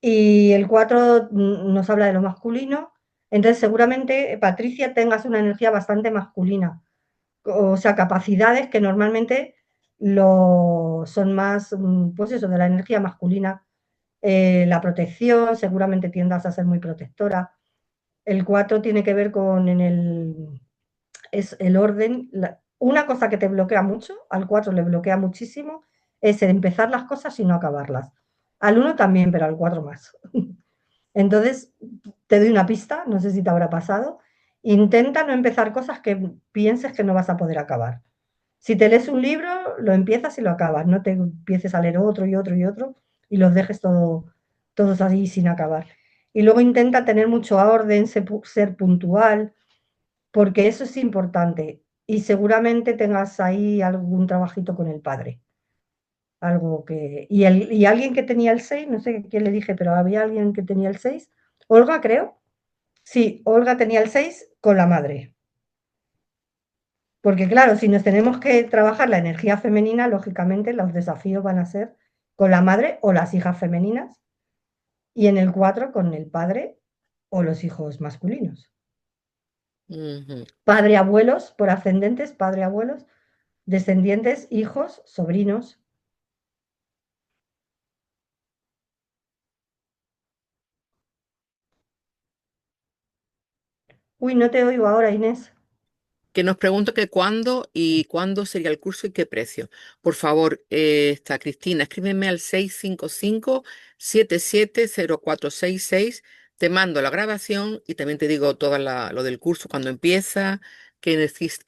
Y el 4 nos habla de lo masculino. Entonces, seguramente, Patricia, tengas una energía bastante masculina. O sea, capacidades que normalmente son más, pues eso, de la energía masculina. La protección, seguramente tiendas a ser muy protectora. El 4 tiene que ver con es el orden. Una cosa que te bloquea mucho, al 4 le bloquea muchísimo, es el empezar las cosas y no acabarlas. Al uno también, pero al 4 más. Entonces, te doy una pista, no sé si te habrá pasado. Intenta no empezar cosas que pienses que no vas a poder acabar. Si te lees un libro, lo empiezas y lo acabas. No te empieces a leer otro y otro y otro y los dejes todos así sin acabar. Y luego intenta tener mucho orden, ser puntual, porque eso es importante. Y seguramente tengas ahí algún trabajito con el padre. Algo que. Y alguien que tenía el 6 no sé quién le dije, pero había alguien que tenía el 6. Olga, creo. Sí, Olga tenía el 6 con la madre. Porque claro, si nos tenemos que trabajar la energía femenina, lógicamente los desafíos van a ser con la madre o las hijas femeninas y en el 4 con el padre o los hijos masculinos. Ujú. Padre, abuelos, por ascendentes, padre, abuelos, descendientes, hijos, sobrinos. Uy, no te oigo ahora, Inés. Que nos pregunta que cuándo y cuándo sería el curso y qué precio. Por favor, está Cristina, escríbeme al 655-770466. Te mando la grabación y también te digo todo lo del curso, cuando empieza, qué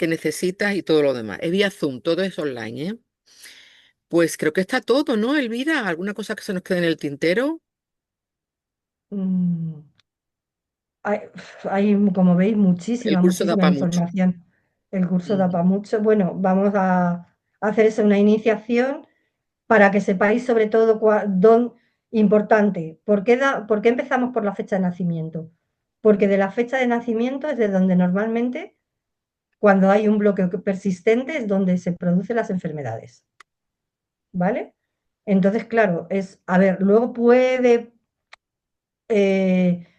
necesitas y todo lo demás. Es vía Zoom, todo es online, ¿eh? Pues creo que está todo, ¿no, Elvira? ¿Alguna cosa que se nos quede en el tintero? Mm, Hay, como veis, El muchísima, curso da muchísima para mucho. información. El curso da Ujú. para mucho. Bueno, vamos a hacer una iniciación para que sepáis sobre todo importante. ¿Por qué empezamos por la fecha de nacimiento? Porque de la fecha de nacimiento es de donde normalmente, cuando hay un bloqueo persistente, es donde se producen las enfermedades. ¿Vale? Entonces, claro, a ver, luego puede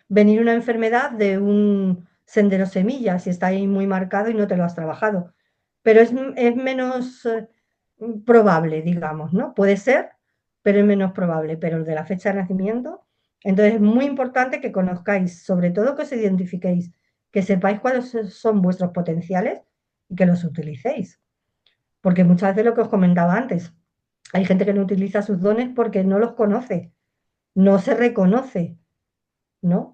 venir una enfermedad de un sendero semilla, si está ahí muy marcado y no te lo has trabajado. Pero es menos probable, digamos, ¿no? Puede ser, pero es menos probable. Pero el de la fecha de nacimiento, entonces es muy importante que conozcáis, sobre todo que os identifiquéis, que sepáis cuáles son vuestros potenciales y que los utilicéis. Porque muchas veces lo que os comentaba antes, hay gente que no utiliza sus dones porque no los conoce, no se reconoce, ¿no?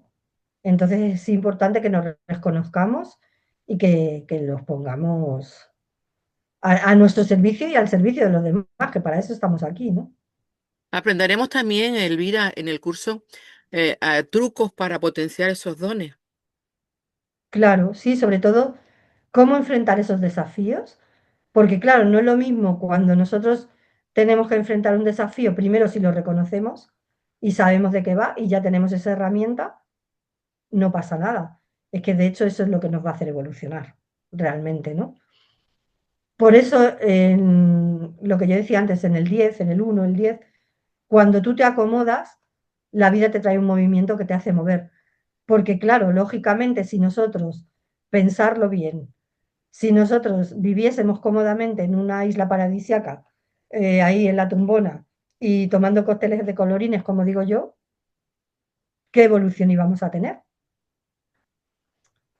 Entonces es importante que nos reconozcamos y que los pongamos a nuestro servicio y al servicio de los demás, que para eso estamos aquí, ¿no? Aprenderemos también, Elvira, en el curso, trucos para potenciar esos dones. Claro, sí, sobre todo cómo enfrentar esos desafíos, porque claro, no es lo mismo cuando nosotros tenemos que enfrentar un desafío, primero si lo reconocemos y sabemos de qué va y ya tenemos esa herramienta, no pasa nada. Es que de hecho eso es lo que nos va a hacer evolucionar realmente, ¿no? Por eso, lo que yo decía antes, en el 10, en el 1, el 10, cuando tú te acomodas, la vida te trae un movimiento que te hace mover. Porque claro, lógicamente, si nosotros, pensarlo bien, si nosotros viviésemos cómodamente en una isla paradisiaca, ahí en la tumbona, y tomando cócteles de colorines, como digo yo, ¿qué evolución íbamos a tener?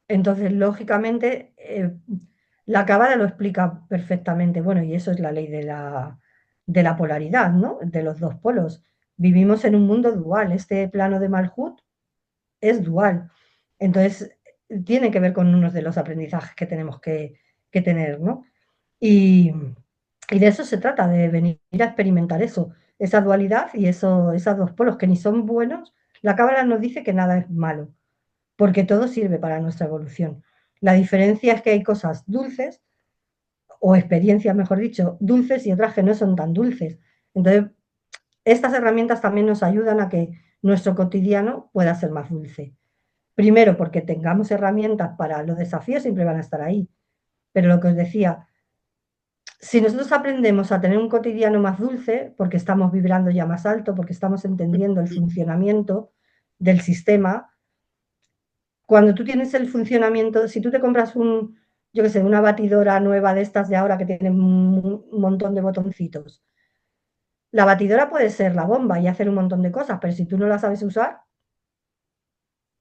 Entonces, lógicamente, la cábala lo explica perfectamente. Bueno, y eso es la ley de la polaridad, ¿no? De los dos polos. Vivimos en un mundo dual. Este plano de Malhut es dual. Entonces, tiene que ver con unos de los aprendizajes que tenemos que tener, ¿no? Y, y de eso se trata, de venir a experimentar eso, esa dualidad y esos dos polos que ni son buenos. La cábala nos dice que nada es malo porque todo sirve para nuestra evolución. La diferencia es que hay cosas dulces, o experiencias, mejor dicho, dulces y otras que no son tan dulces. Entonces, estas herramientas también nos ayudan a que nuestro cotidiano pueda ser más dulce. Primero, porque tengamos herramientas para los desafíos, siempre van a estar ahí. Pero lo que os decía, Si nosotros aprendemos a tener un cotidiano más dulce, porque estamos vibrando ya más alto, porque estamos entendiendo el funcionamiento del sistema, cuando tú tienes el funcionamiento, si tú te compras yo qué sé, una batidora nueva de estas de ahora que tiene un montón de botoncitos, la batidora puede ser la bomba y hacer un montón de cosas, pero si tú no la sabes usar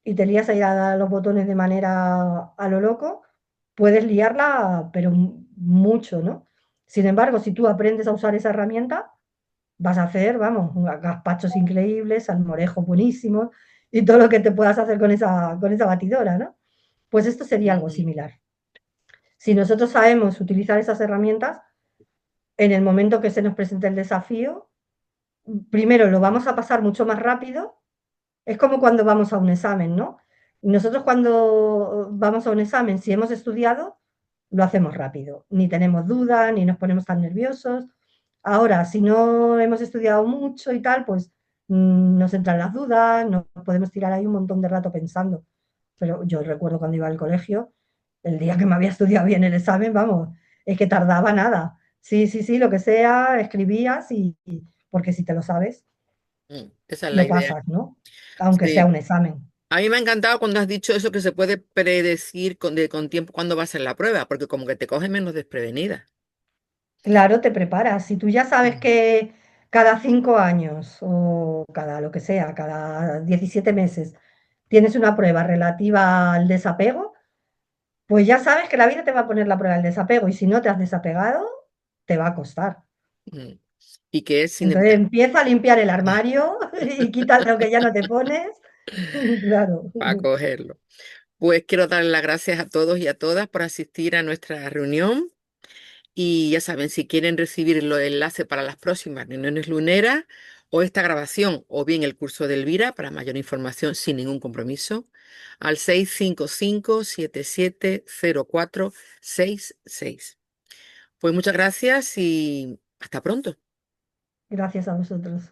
y te lías a ir a dar los botones de manera a lo loco, puedes liarla, pero mucho, ¿no? Sin embargo, si tú aprendes a usar esa herramienta, vas a hacer, vamos, gazpachos increíbles, salmorejos buenísimos y todo lo que te puedas hacer con esa batidora, ¿no? Pues esto sería algo Mm, similar. Si nosotros sabemos utilizar esas herramientas, en el momento que se nos presente el desafío, primero lo vamos a pasar mucho más rápido. Es como cuando vamos a un examen, ¿no? Nosotros cuando vamos a un examen, si hemos estudiado, lo hacemos rápido. Ni tenemos dudas, ni nos ponemos tan nerviosos. Ahora, si no hemos estudiado mucho y tal, pues nos entran las dudas, nos podemos tirar ahí un montón de rato pensando. Pero yo recuerdo cuando iba al colegio, el día que me había estudiado bien el examen, vamos, es que tardaba nada. Sí, sí, sí, lo que sea, escribías porque si te lo sabes, esa es la lo idea. pasas, ¿no? Aunque sea Sí. un examen. A mí me ha encantado cuando has dicho eso que se puede predecir con tiempo cuándo va a ser la prueba, porque como que te coge menos desprevenida. Claro, te preparas. Si tú ya sabes Mm, que cada 5 años o cada lo que sea, cada 17 meses, tienes una prueba relativa al desapego, pues ya sabes que la vida te va a poner la prueba del desapego y si no te has desapegado, te va a costar. mm. Y que es sin Entonces embargo, empieza a limpiar el armario y quita lo que ya no te pones. Claro. para cogerlo. Pues quiero darle las gracias a todos y a todas por asistir a nuestra reunión. Y ya saben, si quieren recibir los enlaces para las próximas reuniones luneras o esta grabación o bien el curso de Elvira para mayor información sin ningún compromiso, al 655-770466. Pues muchas gracias y hasta pronto. Gracias a vosotros.